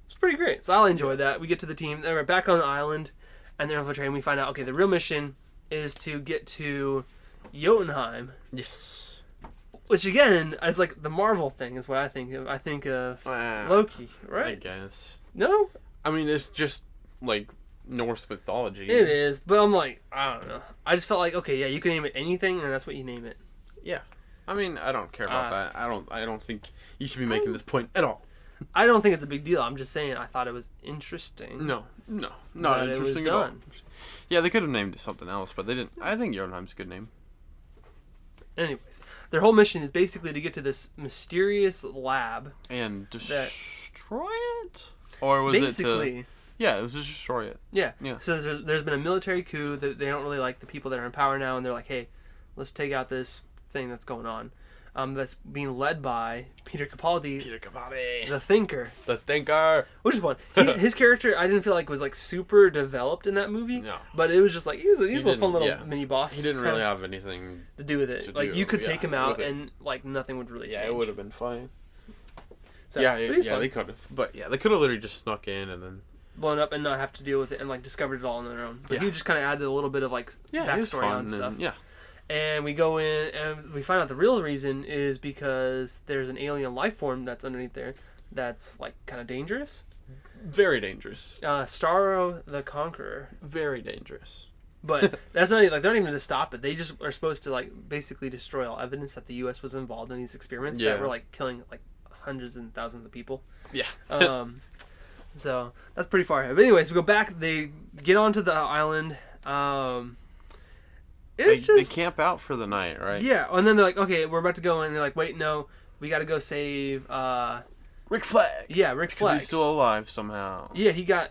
It's pretty great. So I enjoyed that. We get to the team. Then we're back on the island, and they're infiltrating. We find out, okay, the real mission is to get to Jotunheim. Yes. Which, again, is like the Marvel thing is what I think of. I think of Loki, right? I guess. No? I mean, it's just, like, Norse mythology. It is, but I'm like, I don't know. I just felt like, okay, yeah, you can name it anything, and that's what you name it. Yeah. I mean, I don't care about that. I don't think you should be making this point at all. I don't think it's a big deal. I'm just saying I thought it was interesting. No, not interesting at all. Yeah, they could have named it something else, but they didn't. I think Jotunheim's a good name. Anyways, their whole mission is basically to get to this mysterious lab and destroy it, or was basically, it to? Yeah, it was just destroy it. Yeah. So there's been a military coup that they don't really like the people that are in power now, and they're like, hey, let's take out this thing that's going on. That's being led by Peter Capaldi. The Thinker. Which is fun. His character, I didn't feel like was like super developed in that movie. No. But it was just like, he was a fun little mini boss. He didn't really have anything to do with it. Like, you could take him out and like nothing would really change. Yeah, it would have been fine. So, they could have. But yeah, they could have literally just snuck in and then blown up and not have to deal with it and like discovered it all on their own. But he just kind of added a little bit of like backstory on stuff. And we go in and we find out the real reason is because there's an alien life form that's underneath there that's like kind of dangerous. Very dangerous. Starro the Conqueror. Very dangerous. But that's not even, like, they're not even going to stop it. They just are supposed to like basically destroy all evidence that the U.S. was involved in these experiments that were like killing like hundreds and thousands of people. Yeah. So that's pretty far ahead. But anyways, we go back. They get onto the island. They camp out for the night, right? Yeah, and then they're like, okay, we're about to go in. And they're like, wait, no, we got to go save Rick Flag. Yeah, Rick Flag. He's still alive somehow. Yeah, he got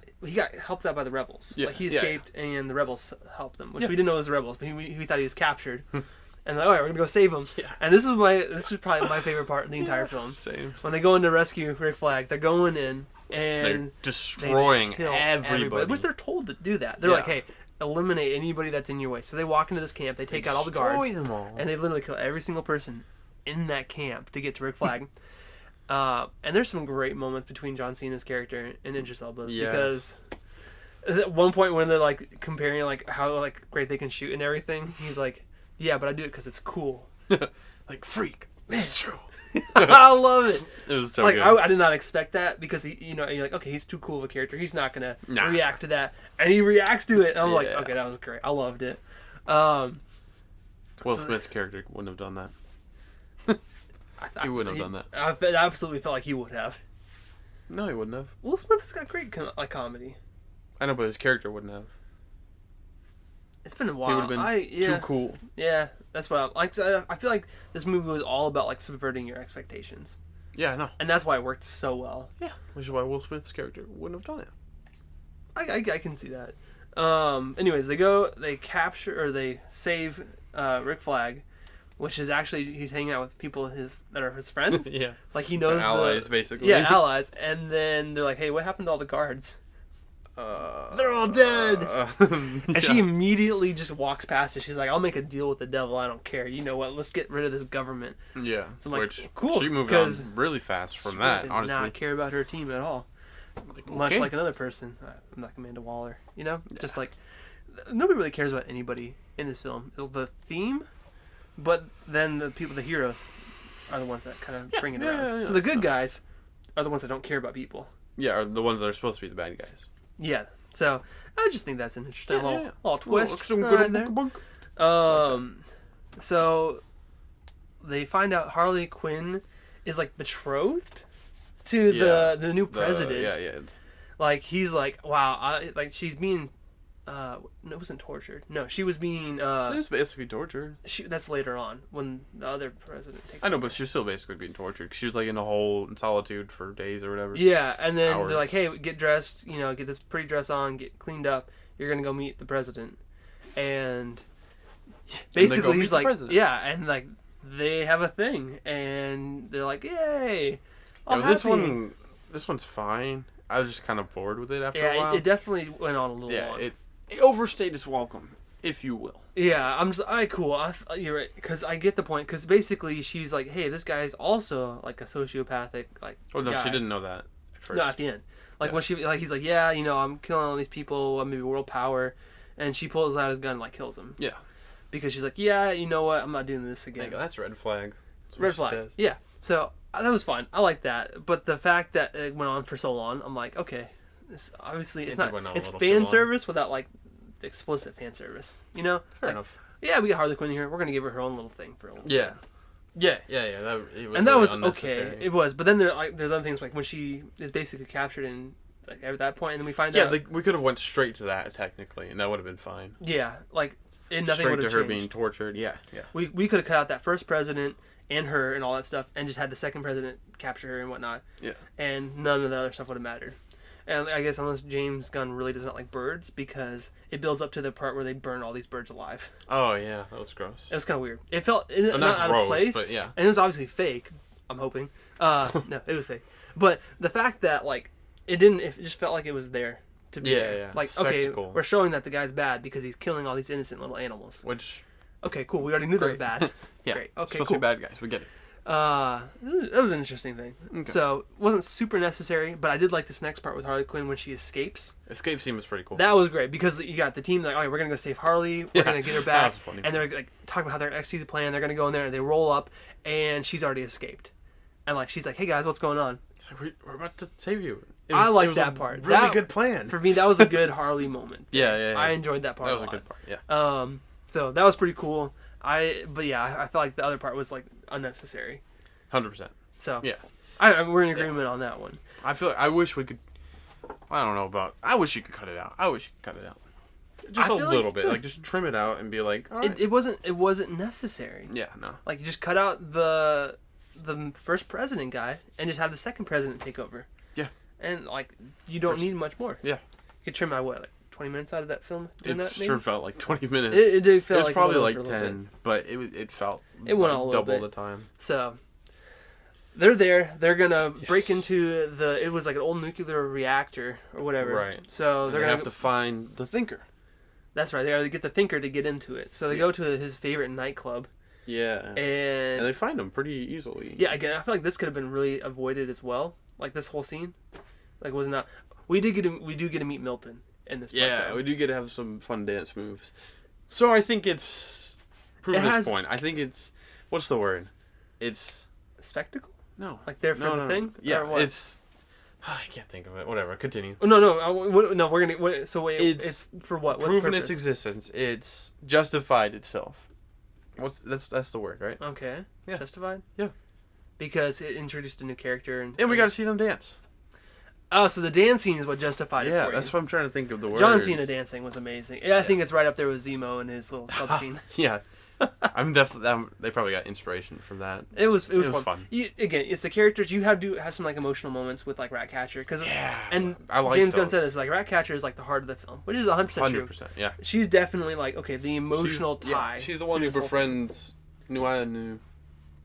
helped out by the rebels. Yeah. Like, he escaped, and the rebels helped him, which we didn't know was the rebels, but we thought he was captured. And they're like, all right, we're gonna go save him. Yeah. And this is probably my favorite part of the entire film. Same. When they go in to rescue Rick Flag, they're going in and they're destroying everybody. Which they're told to do that. They're like, hey, eliminate anybody that's in your way. So they walk into this camp, they take out all the guards, them all. And they literally kill every single person in that camp to get to Rick Flag. And there's some great moments between John Cena's character and Idris Elba because at one point when they're like comparing like how like great they can shoot and everything, he's like, yeah, but I do it because it's cool. Like, freak. It's true. I love it. It was so like, good. I did not expect that because you're like, okay, he's too cool of a character. He's not gonna react to that, and he reacts to it. And I'm like, okay, that was great. I loved it. Will Smith's character wouldn't have done that. He wouldn't have done that. I absolutely felt like he would have. No, he wouldn't have. Will Smith's got great comedy. I know, but his character wouldn't have. It's been a while. He would have been too cool. Yeah, that's what I feel like this movie was all about like subverting your expectations. Yeah, I know. And that's why it worked so well. Yeah, which is why Will Smith's character wouldn't have done it. I can see that. Anyways, they capture or they save Rick Flag, which is actually he's hanging out with people that are his friends. Yeah, like he knows allies basically. Yeah, allies. And then they're like, hey, what happened to all the guards? They're all dead. And she immediately just walks past it. She's like, I'll make a deal with the devil. I don't care. You know what? Let's get rid of this government. Yeah. So I'm like, which, cool. She moved on really fast from that, did honestly. Not care about her team at all. Like, much like another person. I'm like Amanda Waller. You know? Yeah. Just like, nobody really cares about anybody in this film. It was the theme, but then the heroes, are the ones that kind of bring it around. So the good guys are the ones that don't care about people. Yeah, are the ones that are supposed to be the bad guys. Yeah, so I just think that's an interesting little twist right there. So they find out Harley Quinn is like betrothed to the new president. Yeah. Like he's like, wow, like she's being, no, it wasn't tortured. No, she was being. It was basically tortured. That's later on when the other president takes. I know, but she's still basically being tortured. She was like in a hole in solitude for days or whatever. Yeah, and then they're like, "Hey, get dressed. You know, get this pretty dress on, get cleaned up. You're gonna go meet the president." And basically, he's like, "Yeah," and like they have a thing, and they're like, "Yay!" This one's fine. I was just kind of bored with it after a while. It definitely went on a little long. It overstayed its welcome, if you will. Yeah, I'm just, cool. You're right, because I get the point. Because basically, she's like, hey, this guy's also like a sociopathic guy. She didn't know that at first. No, at the end, when he's like, yeah, you know, I'm killing all these people, maybe world power, and she pulls out his gun and like kills him. Yeah, because she's like, yeah, you know what, I'm not doing this again. That's red flag. Red flag. Says. Yeah. So that was fine. I like that, but the fact that it went on for so long, I'm like, okay. Obviously, it's not. It's fan service without like explicit fan service. You know. Fair enough. Yeah, we got Harley Quinn here. We're gonna give her own little thing for a little bit. Yeah. That was okay. It was, but then there's other things like when she is basically captured in at that point, and then we find out. Yeah, we could have went straight to that technically, and that would have been fine. Yeah, like straight to her being tortured. Yeah. We could have cut out that first president and her and all that stuff, and just had the second president capture her and whatnot. Yeah. And none of the other stuff would have mattered. And I guess unless James Gunn really does not like birds, because it builds up to the part where they burn all these birds alive. Oh yeah, that was gross. It was kind of weird. It felt not out gross, of place, but yeah. And it was obviously fake. I'm hoping. No, it was fake. But the fact that like it didn't, it just felt like it was there to be. Yeah. Like spectacle. Okay, we're showing that the guy's bad because he's killing all these innocent little animals. Which. Okay, cool. We already knew they were bad. Yeah. Great. Okay, supposed to be bad guys. We get it. That was an interesting thing. Okay. So, it wasn't super necessary, but I did like this next part with Harley Quinn when she escapes. Escape scene was pretty cool. That was great, because you got the team like, all right, we're going to go save Harley, we're going to get her back. That was funny. And they're like talking about how they're going to execute the plan, they're going to go in there, and they roll up, and she's already escaped. And like she's like, hey guys, what's going on? We're about to save you. I like that part. Really good plan. For me, that was a good Harley moment. Yeah. I enjoyed that part a lot. That was a good part, yeah. So, that was pretty cool. I felt like the other part was like unnecessary. 100%. So yeah, we're in agreement on that one. I feel like I wish we could. I don't know about. I wish you could cut it out. Just a little bit, like just trim it out and be like, all right. It wasn't necessary. Yeah, no. Like you just cut out the first president guy and just have the second president take over. Yeah. And like you don't need much more. Yeah. You could trim out like 20 minutes out of that film. It sure felt like 20 minutes. It did feel like it was probably like 10, but it felt it went a little double the time. So they're there. They're gonna break into it was like an old nuclear reactor or whatever. Right. So they're gonna have to find the Thinker. That's right. They gotta get the Thinker to get into it. So they go to his favorite nightclub. Yeah. And they find him pretty easily. Yeah. Again, I feel like this could have been really avoided as well. Like this whole scene, like was not. We do get to meet Milton in this. Yeah, we do get to have some fun dance moves. So I think it's proving this point. I think it's what's the word? It's spectacle. No, like they're for the thing. Yeah, or what? It's. I can't think of it. Whatever. Continue. No. We're gonna. So wait. It's for what? Proven its existence. It's justified itself. That's the word, right? Okay. Yeah. Justified. Yeah. Because it introduced a new character and we got to see them dance. Oh, so the dancing is what justified it for you. That's what I'm trying to think of the word. John Cena dancing was amazing. Yeah, I think it's right up there with Zemo and his little club scene. Yeah. I'm definitely. They probably got inspiration from that. It was fun. Again, it's the characters. You have to have some like emotional moments with like Ratcatcher and I like James those. Gunn said this, like Ratcatcher is like the heart of the film, which is 100% true. 100%. Yeah. She's definitely like the emotional tie. Yeah, she's the one who befriends Nuanu.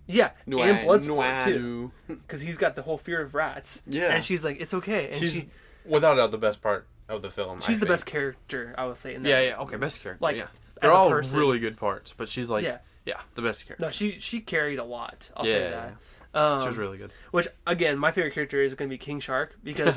Yeah, and Bloodsport too, because he's got the whole fear of rats. Yeah, and she's like, it's okay. And she's without doubt the best part of the film. She's the best character, I would say. In that yeah, okay, best character. Like, yeah. They're all really good parts, but she's like, the best character. No, she carried a lot. I'll say that. Yeah. She was really good. Which again, my favorite character is going to be King Shark because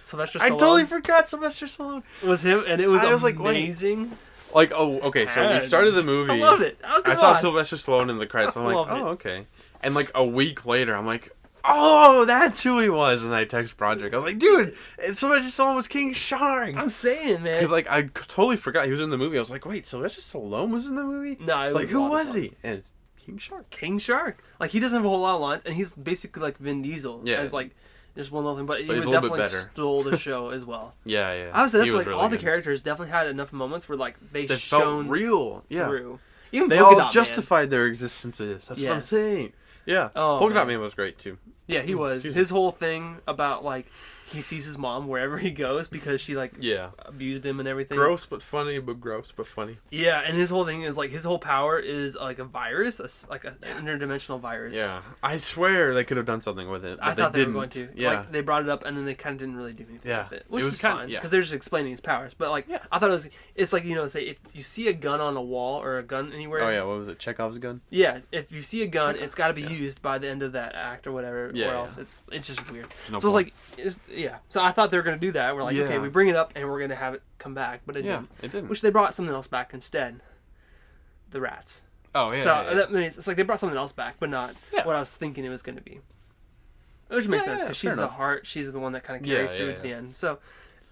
Sylvester Stallone. I totally forgot Sylvester Stallone was him, and it was amazing. Like, okay, so we started the movie. I love it. I saw Sylvester Stallone in the credits. I'm like, okay. And like a week later, I'm like, oh, that's who he was. And I text Project. I was like, dude, Sylvester Stallone was King Shark. I'm saying, man. Because like I totally forgot he was in the movie. I was like, wait, Sylvester Stallone was in the movie? No, like who was he? And it's King Shark. King Shark. Like he doesn't have a whole lot of lines, and he's basically like Vin Diesel. Yeah. As like. Just one little thing, but he would definitely stole the show as well. Yeah. I would say that's like really all the characters definitely had enough moments where like they shone felt real. Yeah. Through. Even they all justified their existences. That's what I'm saying. Yeah. Polka Dot Man was great too. Yeah, he was. His whole thing about like he sees his mom wherever he goes because she like abused him and everything. Gross but funny, gross but funny. Yeah, and his whole thing is like his whole power is like a virus, like an interdimensional virus. Yeah, I swear they could have done something with it. But I thought they were going to. Yeah, like, they brought it up and then they kind of didn't really do anything with it, which was is fine because they're just explaining his powers. But like, I thought it's like say if you see a gun on a wall or a gun anywhere. Oh yeah, what was it? Chekhov's gun. Yeah, if you see a gun, it's got to be used by the end of that act or whatever. Yeah, or else it's just weird. So it's like So I thought they were going to do that. We're like, okay, we bring it up and we're going to have it come back, but it didn't. Which they brought something else back instead. The rats. Oh yeah. So that means it's like they brought something else back, but not what I was thinking it was going to be. Which makes sense because she's the heart. She's the one that kind of carries through to the end. So,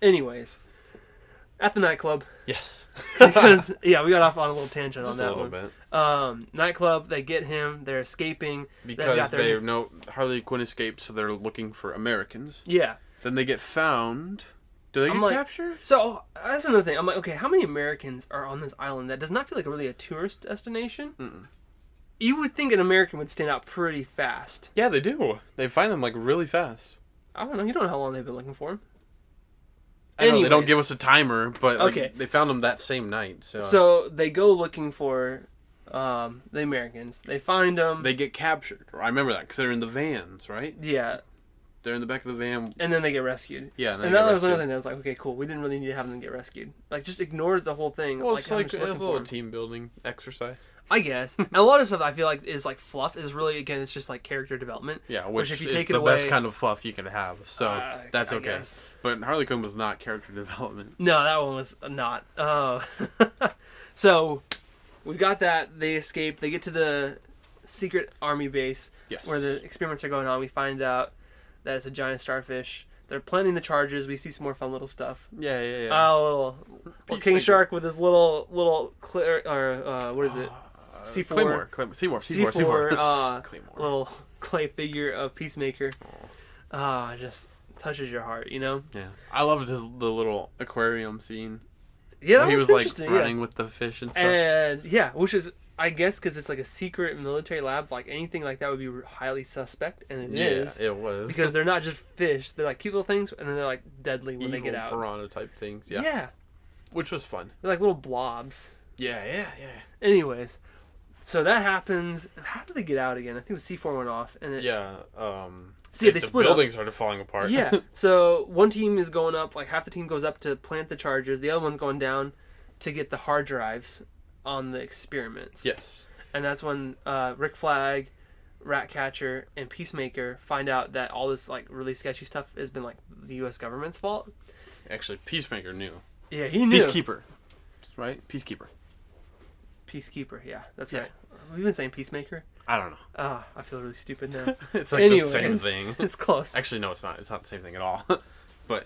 anyways, at the nightclub. Yes. Because we got off on a little tangent just on that one. Bit. Nightclub. They get him. They're escaping because they know Harley Quinn escaped, so they're looking for Americans. Yeah. Then they get found Do they get captured? So that's another thing. I'm like, okay, how many Americans are on this island that does not feel like really a tourist destination? Mm-mm. You would think an American would stand out pretty fast. Yeah, they do. They find them like really fast. I don't know. You don't know how long they've been looking for them. I know they don't give us a timer, but like, they found them that same night. So they go looking for the Americans. They find them. They get captured. I remember that because they're in the vans, right? Yeah. They're in the back of the van. And then they get rescued. Yeah. And that was another thing that was like, okay, cool. We didn't really need to have them get rescued. Like, just ignore the whole thing. Well, it's like a little team building exercise. I guess. And a lot of stuff I feel like is like fluff is really, again, it's just like character development. Yeah, which if you take it away, the best kind of fluff you can have. So that's okay. Guess. But Harley Quinn was not character development. No, that one was not. So we've got that. They escape. They get to the secret army base where the experiments are going on. We find out that it's a giant starfish. They're planning the charges. We see some more fun little stuff. Yeah. Little King Shark with his little what is it? C4. C4. Little clay figure of Peacemaker. Just touches your heart, you know? Yeah. I loved the little aquarium scene. Yeah, that he was like running with the fish and stuff. And which is, I guess, because it's like a secret military lab, like anything like that would be highly suspect, and it is. Yeah, it was. Because they're not just fish; they're like cute little things, and then they're like deadly when they get out. Piranha type things. Yeah. Yeah. Which was fun. They're like little blobs. Yeah. Anyways, so that happens. How did they get out again? I think the C4 went off, and they split up. The building started falling apart. Yeah. So one team is going up, like half the team goes up to plant the charges. The other one's going down to get the hard drives on the experiments. Yes. And that's when Rick Flag, Ratcatcher, and Peacemaker find out that all this like really sketchy stuff has been like the U.S. government's fault. Actually, Peacemaker knew. Yeah, he knew. Peacekeeper. Right? Peacekeeper, yeah. That's right. We've been saying Peacemaker. I don't know. I feel really stupid now. It's like the same thing. It's close. Actually, no, it's not. It's not the same thing at all. But,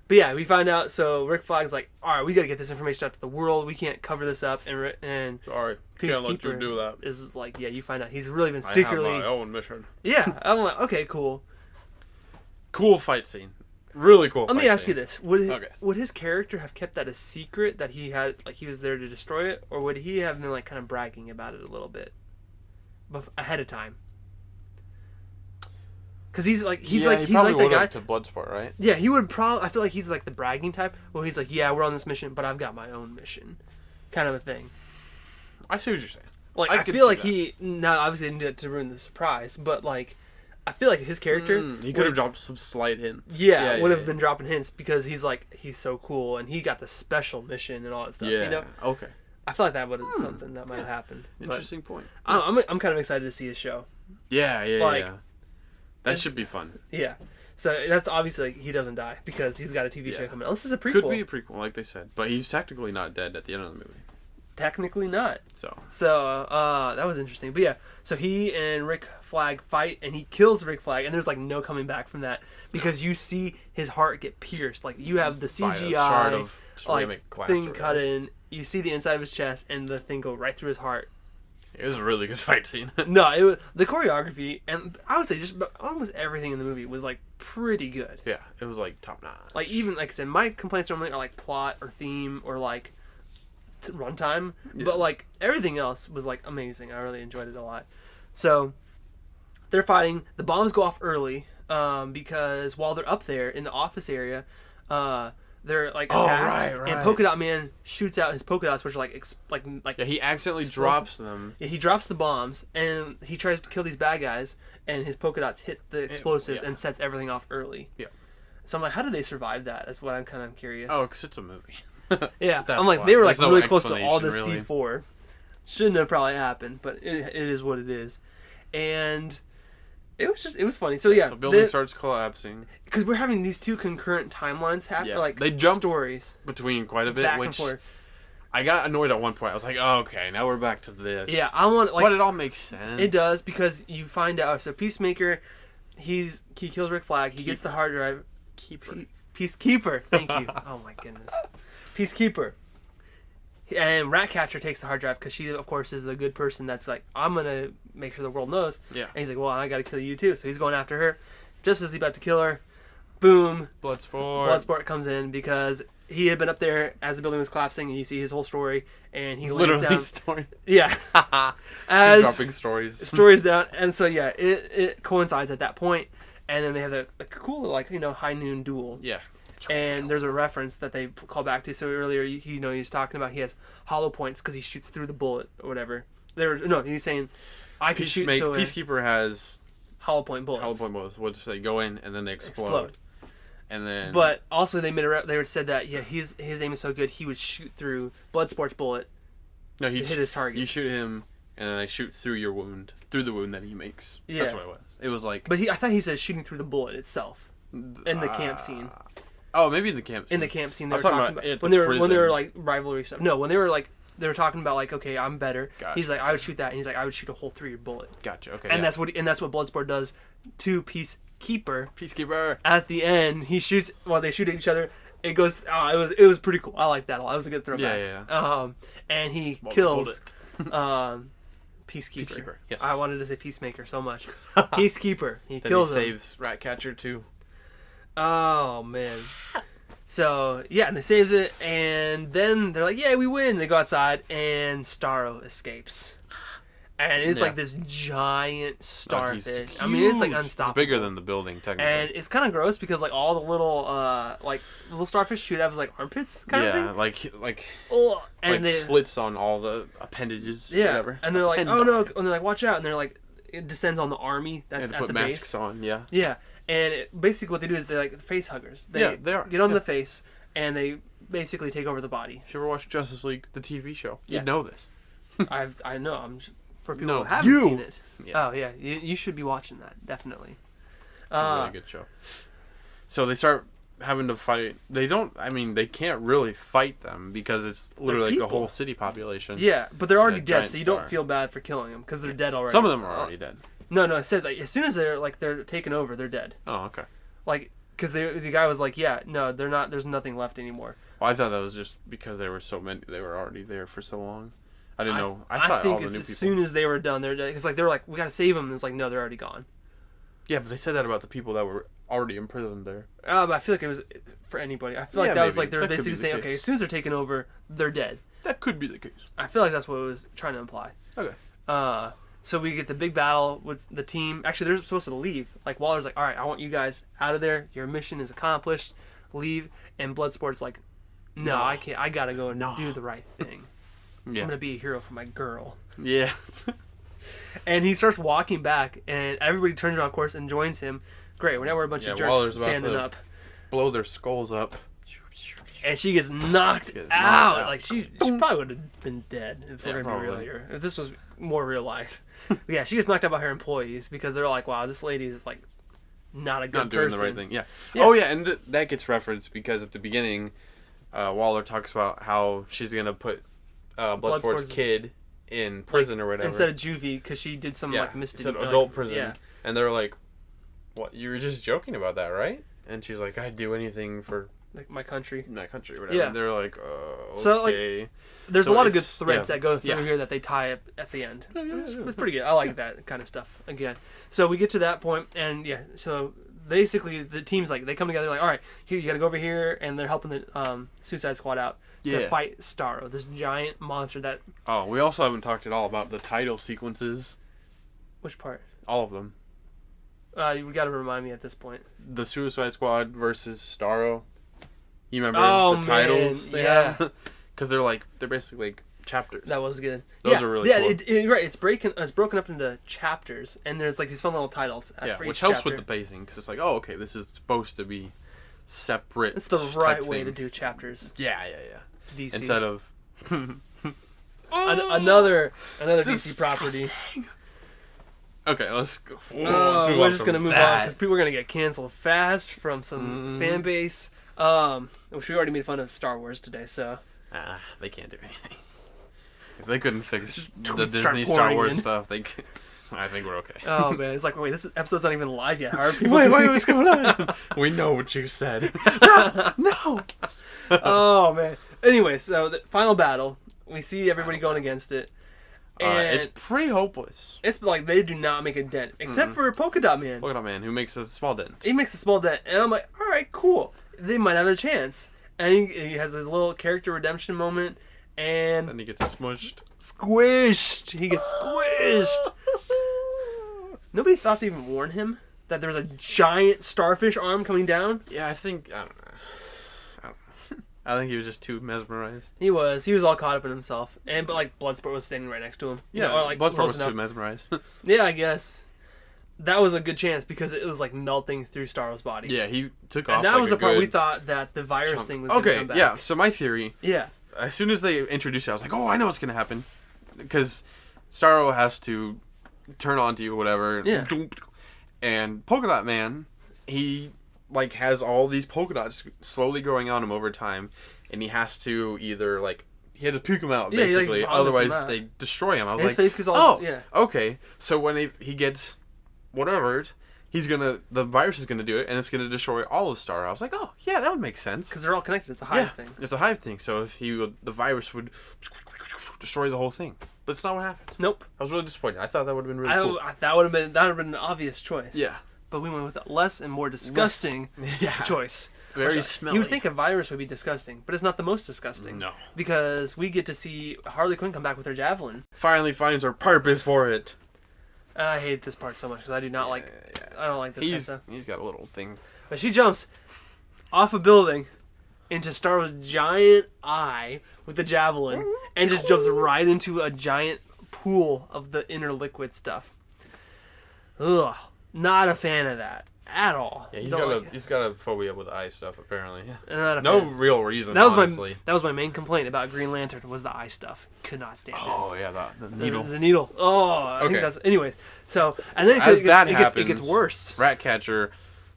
But yeah, we find out. So Rick Flag's like, all right, we got to get this information out to the world. We can't cover this up. And sorry, can't let you do that. Is like, yeah, you find out he's really been secretly. I have my own mission. Yeah, I'm like, okay, cool. Cool fight scene. Really cool. Let me ask you this: would his character have kept that a secret that he had, like he was there to destroy it, or would he have been like kind of bragging about it a little bit, ahead of time? Because he's like the guy to Bloodsport, right? Yeah, he would probably. I feel like he's like the bragging type, where he's like, "Yeah, we're on this mission, but I've got my own mission," kind of a thing. I see what you're saying. Like I feel like he now obviously didn't do it to ruin the surprise, but like I feel like his character he could have dropped some slight hints. Yeah, would have been dropping hints because he's so cool and he got the special mission and all that stuff. Yeah. You know? Okay. I feel like that would have something that might have happened. Interesting point. I'm kind of excited to see his show. Yeah. That should be fun. Yeah. So that's obviously he doesn't die because he's got a TV show coming out. This is a prequel. Could be a prequel, like they said, but he's technically not dead at the end of the movie. Technically not. So that was interesting. But yeah, so he and Rick Flag fight, and he kills Rick Flag, and there's like no coming back from that because you see his heart get pierced. Like you have the CGI thing cut in. You see the inside of his chest, and the thing go right through his heart. It was a really good fight scene. No, it was the choreography, and I would say just almost everything in the movie was like pretty good. Yeah, it was like top notch. Like even like I said, my complaints normally are like plot or theme or like runtime, but like everything else was like amazing. I really enjoyed it a lot. So they're fighting. The bombs go off early because while they're up there in the office area, they're like attacked, right. and Polka Dot Man shoots out his polka dots, which are like yeah, he accidentally drops them. Yeah, he drops the bombs, and he tries to kill these bad guys, and his polka dots hit the explosive and sets everything off early. Yeah. So I'm like, how did they survive that? That's what I'm kind of curious. Oh, because it's a movie. Yeah, I'm like, they were like really close to all this C4. Shouldn't have probably happened, but it is what it is. And it was funny. So yeah, so building starts collapsing because we're having these two concurrent timelines happen. Yeah. Like they jump stories between quite a bit, back and forth. I got annoyed at one point. I was like, oh, okay, now we're back to this. Yeah, I want like, but it all makes sense. It does because you find out. So Peacemaker, he kills Rick Flag. He gets the hard drive. Peacekeeper. Thank you. Oh my goodness. Peacekeeper. And Ratcatcher takes the hard drive because she, of course, is the good person that's like, I'm going to make sure the world knows. Yeah. And he's like, well, I got to kill you too. So he's going after her. Just as he's about to kill her, boom, Bloodsport comes in because he had been up there as the building was collapsing, and you see his whole story, and he literally lays down. Story. Yeah. As dropping stories down, and so yeah, it coincides at that point, and then they have a cool like high noon duel. Yeah. And there's a reference that they call back to. So earlier, he's talking about he has hollow points because he shoots through the bullet or whatever. He's saying I could shoot. So Peacekeeper has hollow point bullets. Which they go in and then they explode. And then, but also they said that his aim is so good he would shoot through Bloodsport's bullet. No, he hit his target. You shoot him, and then I shoot through the wound that he makes. Yeah. That's what it was. It was like. But I thought he said shooting through the bullet itself in the camp scene. Oh, maybe in the camp scene. In the camp scene, they were talking about when they were like rivalry stuff. No, when they were talking about like, okay, I'm better. Gotcha. He's like, I would shoot that, and he's like, I would shoot a hole through your bullet. Gotcha. Okay. And that's what Bloodsport does to Peacekeeper. At the end, he shoots while they shoot at each other. It goes. It was pretty cool. I like that a lot. It was a good throwback. Yeah. And he kills Peacekeeper. Yes. I wanted to say Peacemaker so much. Peacekeeper. He kills him. Saves Ratcatcher too. Oh man. So yeah, and they saved it, and then they're like, "Yeah, we win." They go outside, and Starro escapes, and it's like this giant starfish. I mean, it's like unstoppable. It's bigger than the building, technically. And it's kind of gross because like all the little starfish shoot out as like armpits, kind of thing. Yeah, and they slits on all the appendages. Yeah, whatever. And they're like, "Oh no!" And they're like, "Watch out!" And they're like, it descends on the army that's at the base. Put masks on. Yeah. Yeah. And basically what they do is they're like face huggers. They are. Get on the face, and they basically take over the body. If you ever watched Justice League, the TV show, you'd know this. I know. I'm for people who haven't seen it. Yeah. Oh yeah, you should be watching that definitely. It's a really good show. So they start having to fight. They can't really fight them because it's literally like a whole city population. Yeah, but they're already dead, so you don't feel bad for killing them because they're dead already. Some of them are already dead. No, I said like as soon as they're taken over, they're dead. Oh, okay. Like, because the guy was like, yeah, no, they're not. There's nothing left anymore. Well, I thought that was just because they were so many. They were already there for so long. I didn't know. I thought think all the it's new as people. soon as they were done, they're dead. Because like they were like, we gotta save them. And it's like, no, they're already gone. Yeah, but they said that about the people that were already imprisoned there. But I feel like it was for anybody. I feel like that was like they're basically saying, okay, as soon as they're taken over, they're dead. That could be the case. I feel like that's what it was trying to imply. Okay. So we get the big battle with the team. Actually, they're supposed to leave. Like, Waller's like, all right, I want you guys out of there. Your mission is accomplished. Leave. And Bloodsport's like, no, I can't. I got to go and do the right thing. I'm going to be a hero for my girl. Yeah. And he starts walking back, and everybody turns around, of course, and joins him. Great. Now we're a bunch of jerks Waller's standing up. Blow their skulls up. And she gets knocked out. Like, she probably would have been dead if we're going to be real here. If this was more real life. But yeah, she gets knocked out by her employees because they're like, wow, this lady is like not a good person. Not doing the right thing. Yeah. Oh, yeah, and that gets referenced because at the beginning, Waller talks about how she's going to put Bloodsport's kid in prison or whatever. Instead of juvie because she did some like misdemeanor. Instead of adult prison. Yeah. And they're like, what? You were just joking about that, right? And she's like, I'd do anything for... like my country, whatever. Yeah. And they're like, okay. So like, there's a lot of good threads that go through here that they tie up at the end. It's pretty good. I like that kind of stuff. Again, so we get to that point, and so basically the team's like they come together like, all right, here you got to go over here, and they're helping the Suicide Squad out to fight Starro, this giant monster that. Oh, we also haven't talked at all about the title sequences. Which part? All of them. You got to remind me at this point. The Suicide Squad versus Starro. You remember the titles they have? Because they're basically like chapters. That was good. Those are really cool. Right. It's broken up into chapters, and there's like these fun little titles for each which helps chapter. with the pacing because it's like, oh, okay, this is supposed to be separate. It's the right way to do chapters. Yeah. DC instead of another DC property. Okay, let's go. We're just gonna move on because people are gonna get canceled fast from some fan base. Which we already made fun of Star Wars today, so they can't do anything. If they couldn't fix the Disney Star Wars stuff, I think we're okay. Oh man, it's like, wait, this episode's not even live yet. How are people? Wait, what's going on? We know what you said. No. Oh man. Anyway, so the final battle, we see everybody going against it. And it's pretty hopeless. It's like they do not make a dent, except for Polka Dot Man. Polka Dot Man, who makes a small dent. He makes a small dent, and I'm like, all right, cool. They might have a chance. And he has his little character redemption moment, and then he gets smushed. Squished. He gets squished. Nobody thought to even warn him that there was a giant starfish arm coming down. Yeah, I don't know. I think he was just too mesmerized. He was all caught up in himself, but like Bloodsport was standing right next to him. Yeah, or like Bloodsport was too mesmerized. Yeah, I guess that was a good chance because it was like melting through Starro's body. Yeah, he took off. And that was the part we thought that the virus thing was going to come back. Yeah. So my theory. Yeah. As soon as they introduced it, I was like, oh, I know what's going to happen, because Starro has to turn on to you, whatever. Yeah. And Polka Dot Man, he like has all these polka dots slowly growing on him over time, and he has to either like he had to puke them out basically, like, otherwise they destroy him. I was his face gets all, oh, yeah. Okay. So when he gets whatever, the virus is gonna do it, and it's gonna destroy all of Starro. I was like, oh yeah, that would make sense because they're all connected. It's a hive thing. It's a hive thing. So if the virus would destroy the whole thing, but it's not what happened. Nope. I was really disappointed. I thought that would have been really cool. That would have been an obvious choice. Yeah. But we went with a less and more disgusting choice. Very smelly. You would think a virus would be disgusting, but it's not the most disgusting. No. Because we get to see Harley Quinn come back with her javelin. Finally finds her purpose for it. I hate this part so much because I do not like. I don't like this kind of stuff. He's got a little thing. But she jumps off a building into Starro's giant eye with the javelin and just jumps right into a giant pool of the inner liquid stuff. Ugh. Not a fan of that at all. Yeah, he's got a phobia with eye stuff apparently. No real reason. That was honestly. That was my main complaint about Green Lantern was the eye stuff. Could not stand it. Oh yeah, the needle. The needle. Oh, I think that's. Anyways, so and then it gets worse. Ratcatcher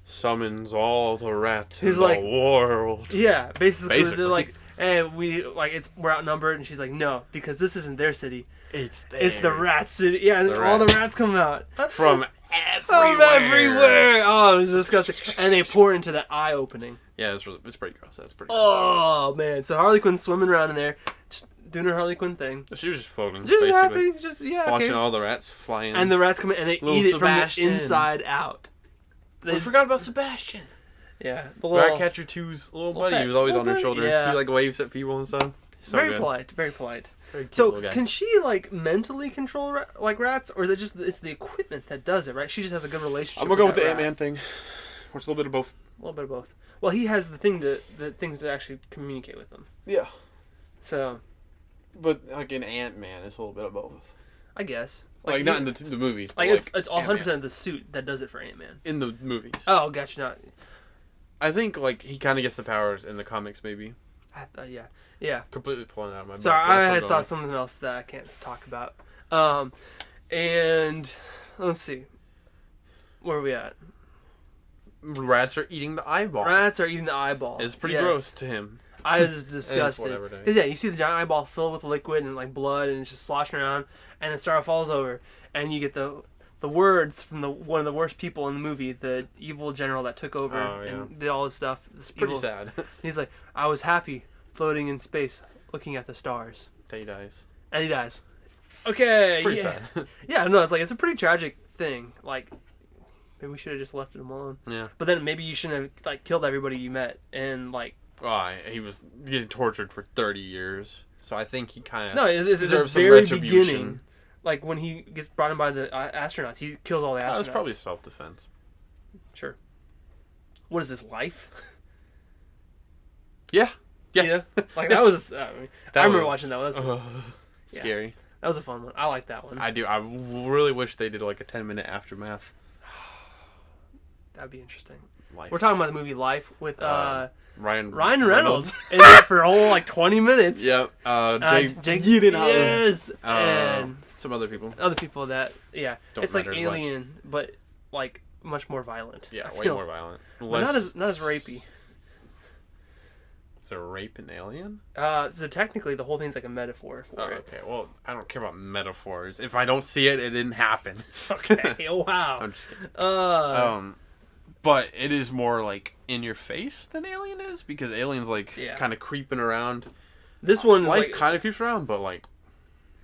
summons all the rats in the world. Yeah, basically they're like, hey, we're outnumbered, and she's like, no, because this isn't their city. It's theirs. It's the rat city. Yeah, and all the rats come out from everywhere. Oh, it was disgusting. And they pour into that eye opening. Yeah, it's pretty gross. That's pretty. Oh man! So Harley Quinn's swimming around in there, just doing her Harley Quinn thing. She was just floating. Just happy. Just watching all the rats fly in. And the rats come in and they eat it from the inside out. I forgot about Sebastian. Yeah, Ratcatcher 2's little buddy. He was always on her shoulder. Yeah. He like waves at people and stuff. So very good. polite. Very polite. So can she like mentally control like rats, or is it just it's the equipment that does it? Right? She just has a good relationship. I'm gonna go with the Ant-Man thing. Or it's a little bit of both. A little bit of both. Well, he has the things to actually communicate with them. Yeah. So. But like in Ant-Man, it's a little bit of both. I guess. Like not in the movies. Like it's all 100% the suit that does it for Ant-Man. In the movies. Oh, gotcha. Not. I think like he kind of gets the powers in the comics, maybe. Yeah. Completely pulling it out of my butt. Sorry, I had thought something else that I can't talk about. And let's see. Where are we at? Rats are eating the eyeball. Rats are eating the eyeball. It's pretty gross to him. I was disgusted. Because you see the giant eyeball filled with liquid and like blood, and it's just sloshing around, and then Starro falls over, and you get the words from one of the worst people in the movie, the evil general that took over and did all this stuff. It's pretty sad. He's like, I was happy floating in space, looking at the stars. He dies. And he dies. Okay. It's pretty sad. Yeah, no, it's a pretty tragic thing. Like, maybe we should have just left it alone. Yeah. But then maybe you shouldn't have like killed everybody you met and like. Oh, he was getting tortured for 30 years, so I think he kind of deserves some retribution. Beginning, like when he gets brought in by the astronauts, he kills all the astronauts. That's probably self-defense. Sure. What is this, life? Yeah. Like that was. I remember watching that. That was scary. That was a fun one. I like that one. I do. I really wish they did like a 10-minute aftermath. That'd be interesting. Life. We're talking about the movie Life with Ryan Reynolds in it for a whole like 20 minutes. Yep. Jake yes. And some other people. Other people that it's like Alien, much. but like much more violent. Yeah, way more violent. Not as rapey. Is there rape in Alien? So technically the whole thing's like a metaphor for it. Okay, well, I don't care about metaphors. If I don't see it, it didn't happen. Okay. Wow. I'm just kidding. But it is more like in your face than Alien is, because Alien's like kind of creeping around. This one is like kind of creeps around, but like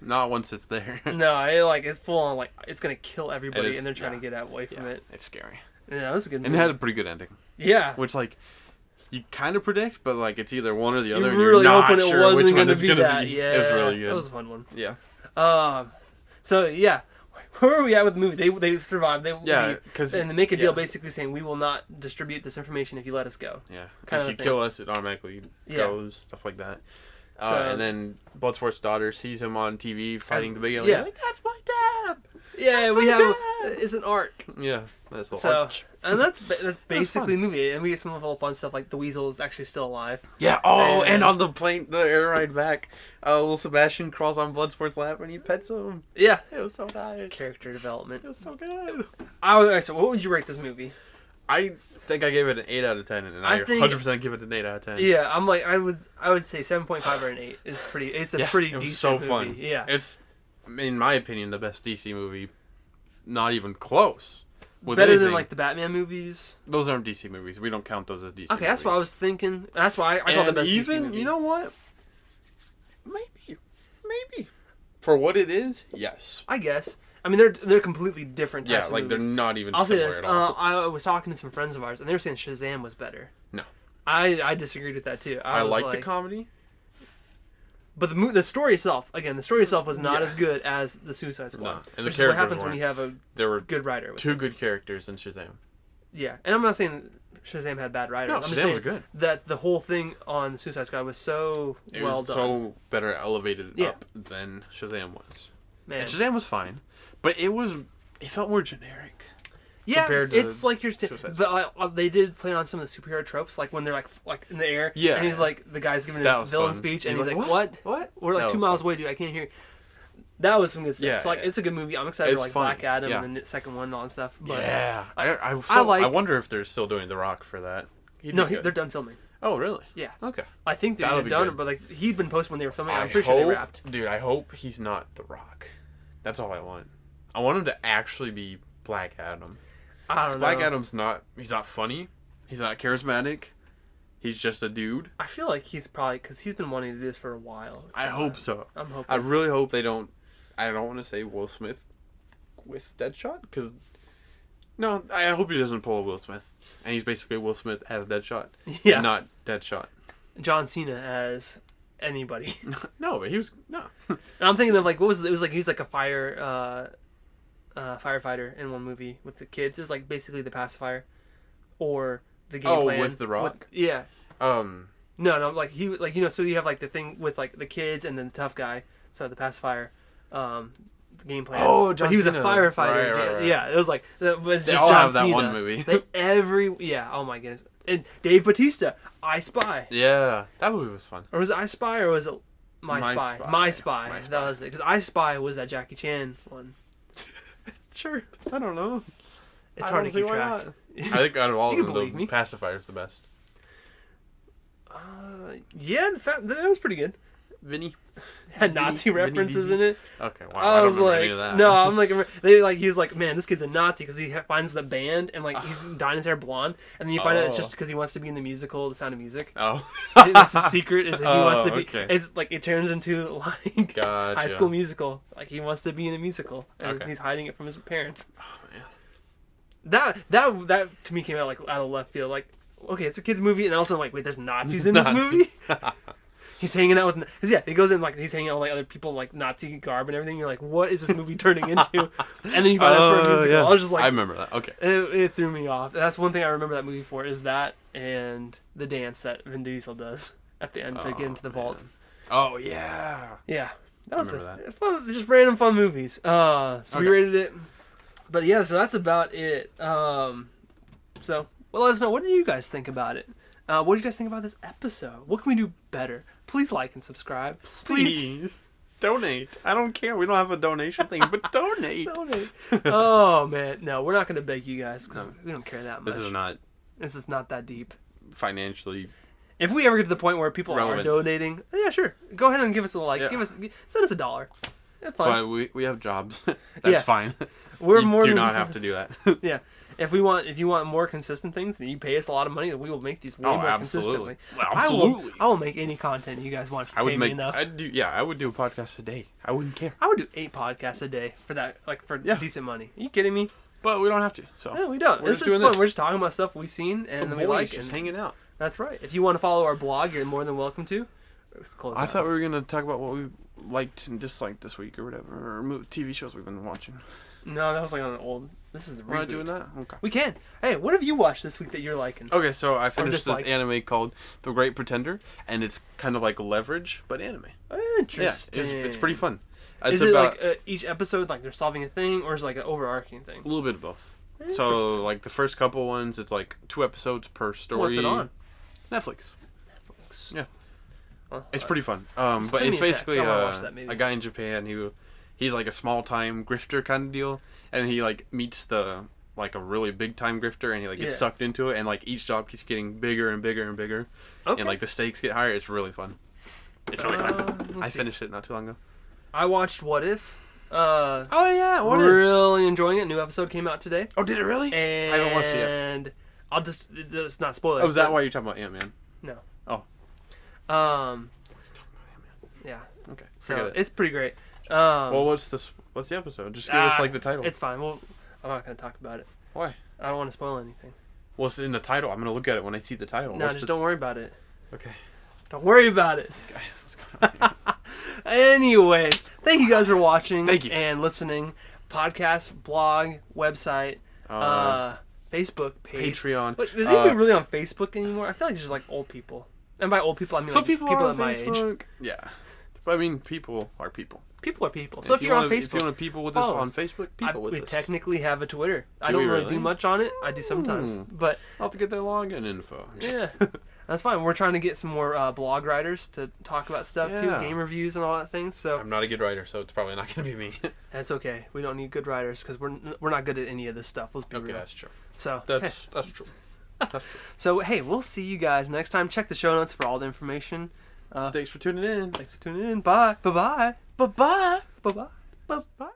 not once it's there. No, it's full on like it's gonna kill everybody, and they're trying to get away from it. It's scary. Yeah, that was a good movie. And it had a pretty good ending. Yeah. Which, like, you kind of predict, but, like, it's either one or the other. You're really hoping sure it wasn't going to be that. Yeah. It was really good. That was a fun one. Yeah. So, yeah. Where are we at with the movie? They survived. Because and they make a deal basically saying we will not distribute this information if you let us go. Yeah. If you kill us, it automatically goes, stuff like that. And then Bloodsport's daughter sees him on TV fighting the big alien. Yeah. Like, that's my dad. Yeah, we have it's an arc. Yeah, that's a arc. And that's basically the movie. And we get some little fun stuff like the weasel is actually still alive. Yeah. Oh, and on the plane, the air ride back, little Sebastian crawls on Bloodsport's lap and he pets him. Yeah, it was so nice. Character development. It was so good. So what would you rate this movie? I think I gave it an 8 out of 10, and I 100% give it an 8 out of 10. Yeah, I'm like I would say 7.5 or an 8 is pretty. It's a pretty decent movie. So fun. Yeah, it's in my opinion the best DC movie. Not even close. Better than like the Batman movies. Those aren't DC movies. We don't count those as DC. Okay, that's what I was thinking. That's why I call the best DC movie. You know what? Maybe. For what it is, yes. I guess. I mean, they're completely different types of movies. they're not even I'll say similar this. at all. I was talking to some friends of ours, and they were saying Shazam was better. No. I disagreed with that, too. I like the comedy. But the story itself, was not as good as the Suicide Squad. No. And which is what happens when you have a good writer. Two good characters in Shazam. Yeah. And I'm not saying Shazam had bad writers. No, I'm just Shazam saying was good. That the whole thing on Suicide Squad was so well done. So better elevated up than Shazam was. Man. And Shazam was fine. But it felt more generic. Yeah, it's like you're but they did play on some of the superhero tropes, like when they're like in the air, and he's like the guy's giving his villain speech, and he's like, "What? We're like 2 miles away, dude. I can't hear you." That was some good stuff. Yeah, so, it's a good movie. I'm excited for like Black Adam and the second one and all that stuff. But I wonder if they're still doing The Rock for that. They're done filming. Oh, really? Yeah. Okay. I think they're done, but like he'd been posted when they were filming. I'm pretty sure they wrapped. Dude, I hope he's not The Rock. That's all I want. I want him to actually be Black Adam. I don't know. Black Adam's he's not funny. He's not charismatic. He's just a dude. I feel like he's probably, because he's been wanting to do this for a while. I hope so. I'm hoping. I really hope they don't, I don't want to say Will Smith with Deadshot, because, no, I hope he doesn't pull a Will Smith. And he's basically Will Smith as Deadshot. Yeah. And not Deadshot. John Cena as anybody. No, but he was, no. And I'm thinking of like, what was it? It was like, he was like a firefighter in one movie with the kids. It was like basically the pacifier, or the game plan. With The Rock. No, like he was like, so you have like the thing with like the kids and then the tough guy. So the pacifier, the game plan. Oh, John but he was Cena. A firefighter. Right. Yeah, it was like it was they just all John have that Cena. one movie. Oh my goodness. And Dave Bautista, I Spy. Yeah, that movie was fun. Or was it I Spy or was it My Spy? My Spy. My Spy. That was it. Because I Spy was that Jackie Chan one. Sure. I don't know. It's hard to keep track. I think out of all of them, the pacifier's the best. Yeah, in fact, that was pretty good. Vinny had Nazi references in it. Okay, wow. I was like, no, I'm like, he was like, man, this kid's a Nazi because he finds the band and like he's dying his hair blonde, and then you find out it's just because he wants to be in the musical, The Sound of Music. Oh, that's his secret is that he wants to be. Okay. It's like it turns into like gotcha. High School Musical. Like he wants to be in a musical, and he's hiding it from his parents. Oh man, that to me came out like out of left field. Like, okay, it's a kids movie, and also like, wait, there's Nazis in this movie. He's hanging out with, he goes in like he's hanging out with like other people in, like Nazi garb and everything. You're like, what is this movie turning into? And then you find out it's for a musical. Yeah. I was just like, I remember that. Okay, it threw me off. That's one thing I remember that movie for, is that and the dance that Vin Diesel does at the end to get into the vault. Oh yeah, yeah, that was fun, just random fun movies. So we rated it, but yeah, so that's about it. Well, let us know, what do you guys think about it? What do you guys think about this episode? What can we do better? Please like and subscribe. Please. Donate. I don't care. We don't have a donation thing, but donate. Oh, man. No, we're not going to beg you guys because we don't care that much. This is not that deep. Financially. If we ever get to the point where people relevant. are donating, yeah, sure. Go ahead and give us a like. Yeah. Send us $1. That's fine. But we have jobs. That's fine. You do not have to do that. Yeah. If you want more consistent things, then you pay us a lot of money, then we will make these way more consistently. Well, absolutely. I will make any content you guys want. I would make enough. I would do a podcast a day. I wouldn't care. I would do 8 podcasts a day for that, like for decent money. Are you kidding me? But we don't have to. So no, we don't. This is fun. We're just talking about stuff we've seen and then we like. Just hanging out. That's right. If you want to follow our blog, you're more than welcome to. I thought we were gonna talk about what we liked and disliked this week or whatever, or TV shows we've been watching. No, that was like on an old. This is the reboot. We're not doing that. Okay. We can. Hey, what have you watched this week that you're liking? Okay, so I finished this anime called The Great Pretender, and it's kind of like Leverage, but anime. Interesting. Yeah, it's pretty fun. Is it like each episode, like they're solving a thing, or is it like an overarching thing? A little bit of both. So, like the first couple ones, it's like 2 episodes per story. What's it on? Netflix. Yeah. Well, it's pretty fun. But it's basically a guy in Japan he's like a small time grifter kind of deal, and he like meets a really big time grifter, and he like gets sucked into it, and like each job keeps getting bigger and bigger and bigger, and like the stakes get higher. It's really fun. It's really fun. I finished it not too long ago. I watched What If. What If? Really enjoying it. New episode came out today. Oh, did it really? And I haven't watched it yet. And I'll just not spoil it. Oh, is that why you're talking about Ant-Man? No. Oh. Yeah. Okay. So it's pretty great. Well, what's the episode? Just give us like the title. It's fine. Well, I'm not gonna talk about it. Why? I don't want to spoil anything. What's in the title? I'm gonna look at it when I see the title. No, don't worry about it. Okay. Don't worry about it. Guys, what's going on here? Anyways, thank you guys for watching and listening. Podcast, blog, website, Facebook page, Patreon. But is anybody really on Facebook anymore? I feel like it's just like old people. And by old people, I mean some like people at my Facebook. age. Yeah. But I mean, people are people. People are people. So if you're on Facebook, if you want to people with us on Facebook, with us. We technically have a Twitter. I don't really do much on it. I do sometimes, but I'll have to get their login info. Yeah. That's fine. We're trying to get some more blog writers to talk about stuff too, game reviews and all that things. So I'm not a good writer, so it's probably not going to be me. That's okay. We don't need good writers because we're not good at any of this stuff. Let's be real. Okay, that's true. So that's true. That's true. So hey, we'll see you guys next time. Check the show notes for all the information. Thanks for tuning in. Bye. Bye. Bye. Bye. Bye. Bye. Bye. Bye.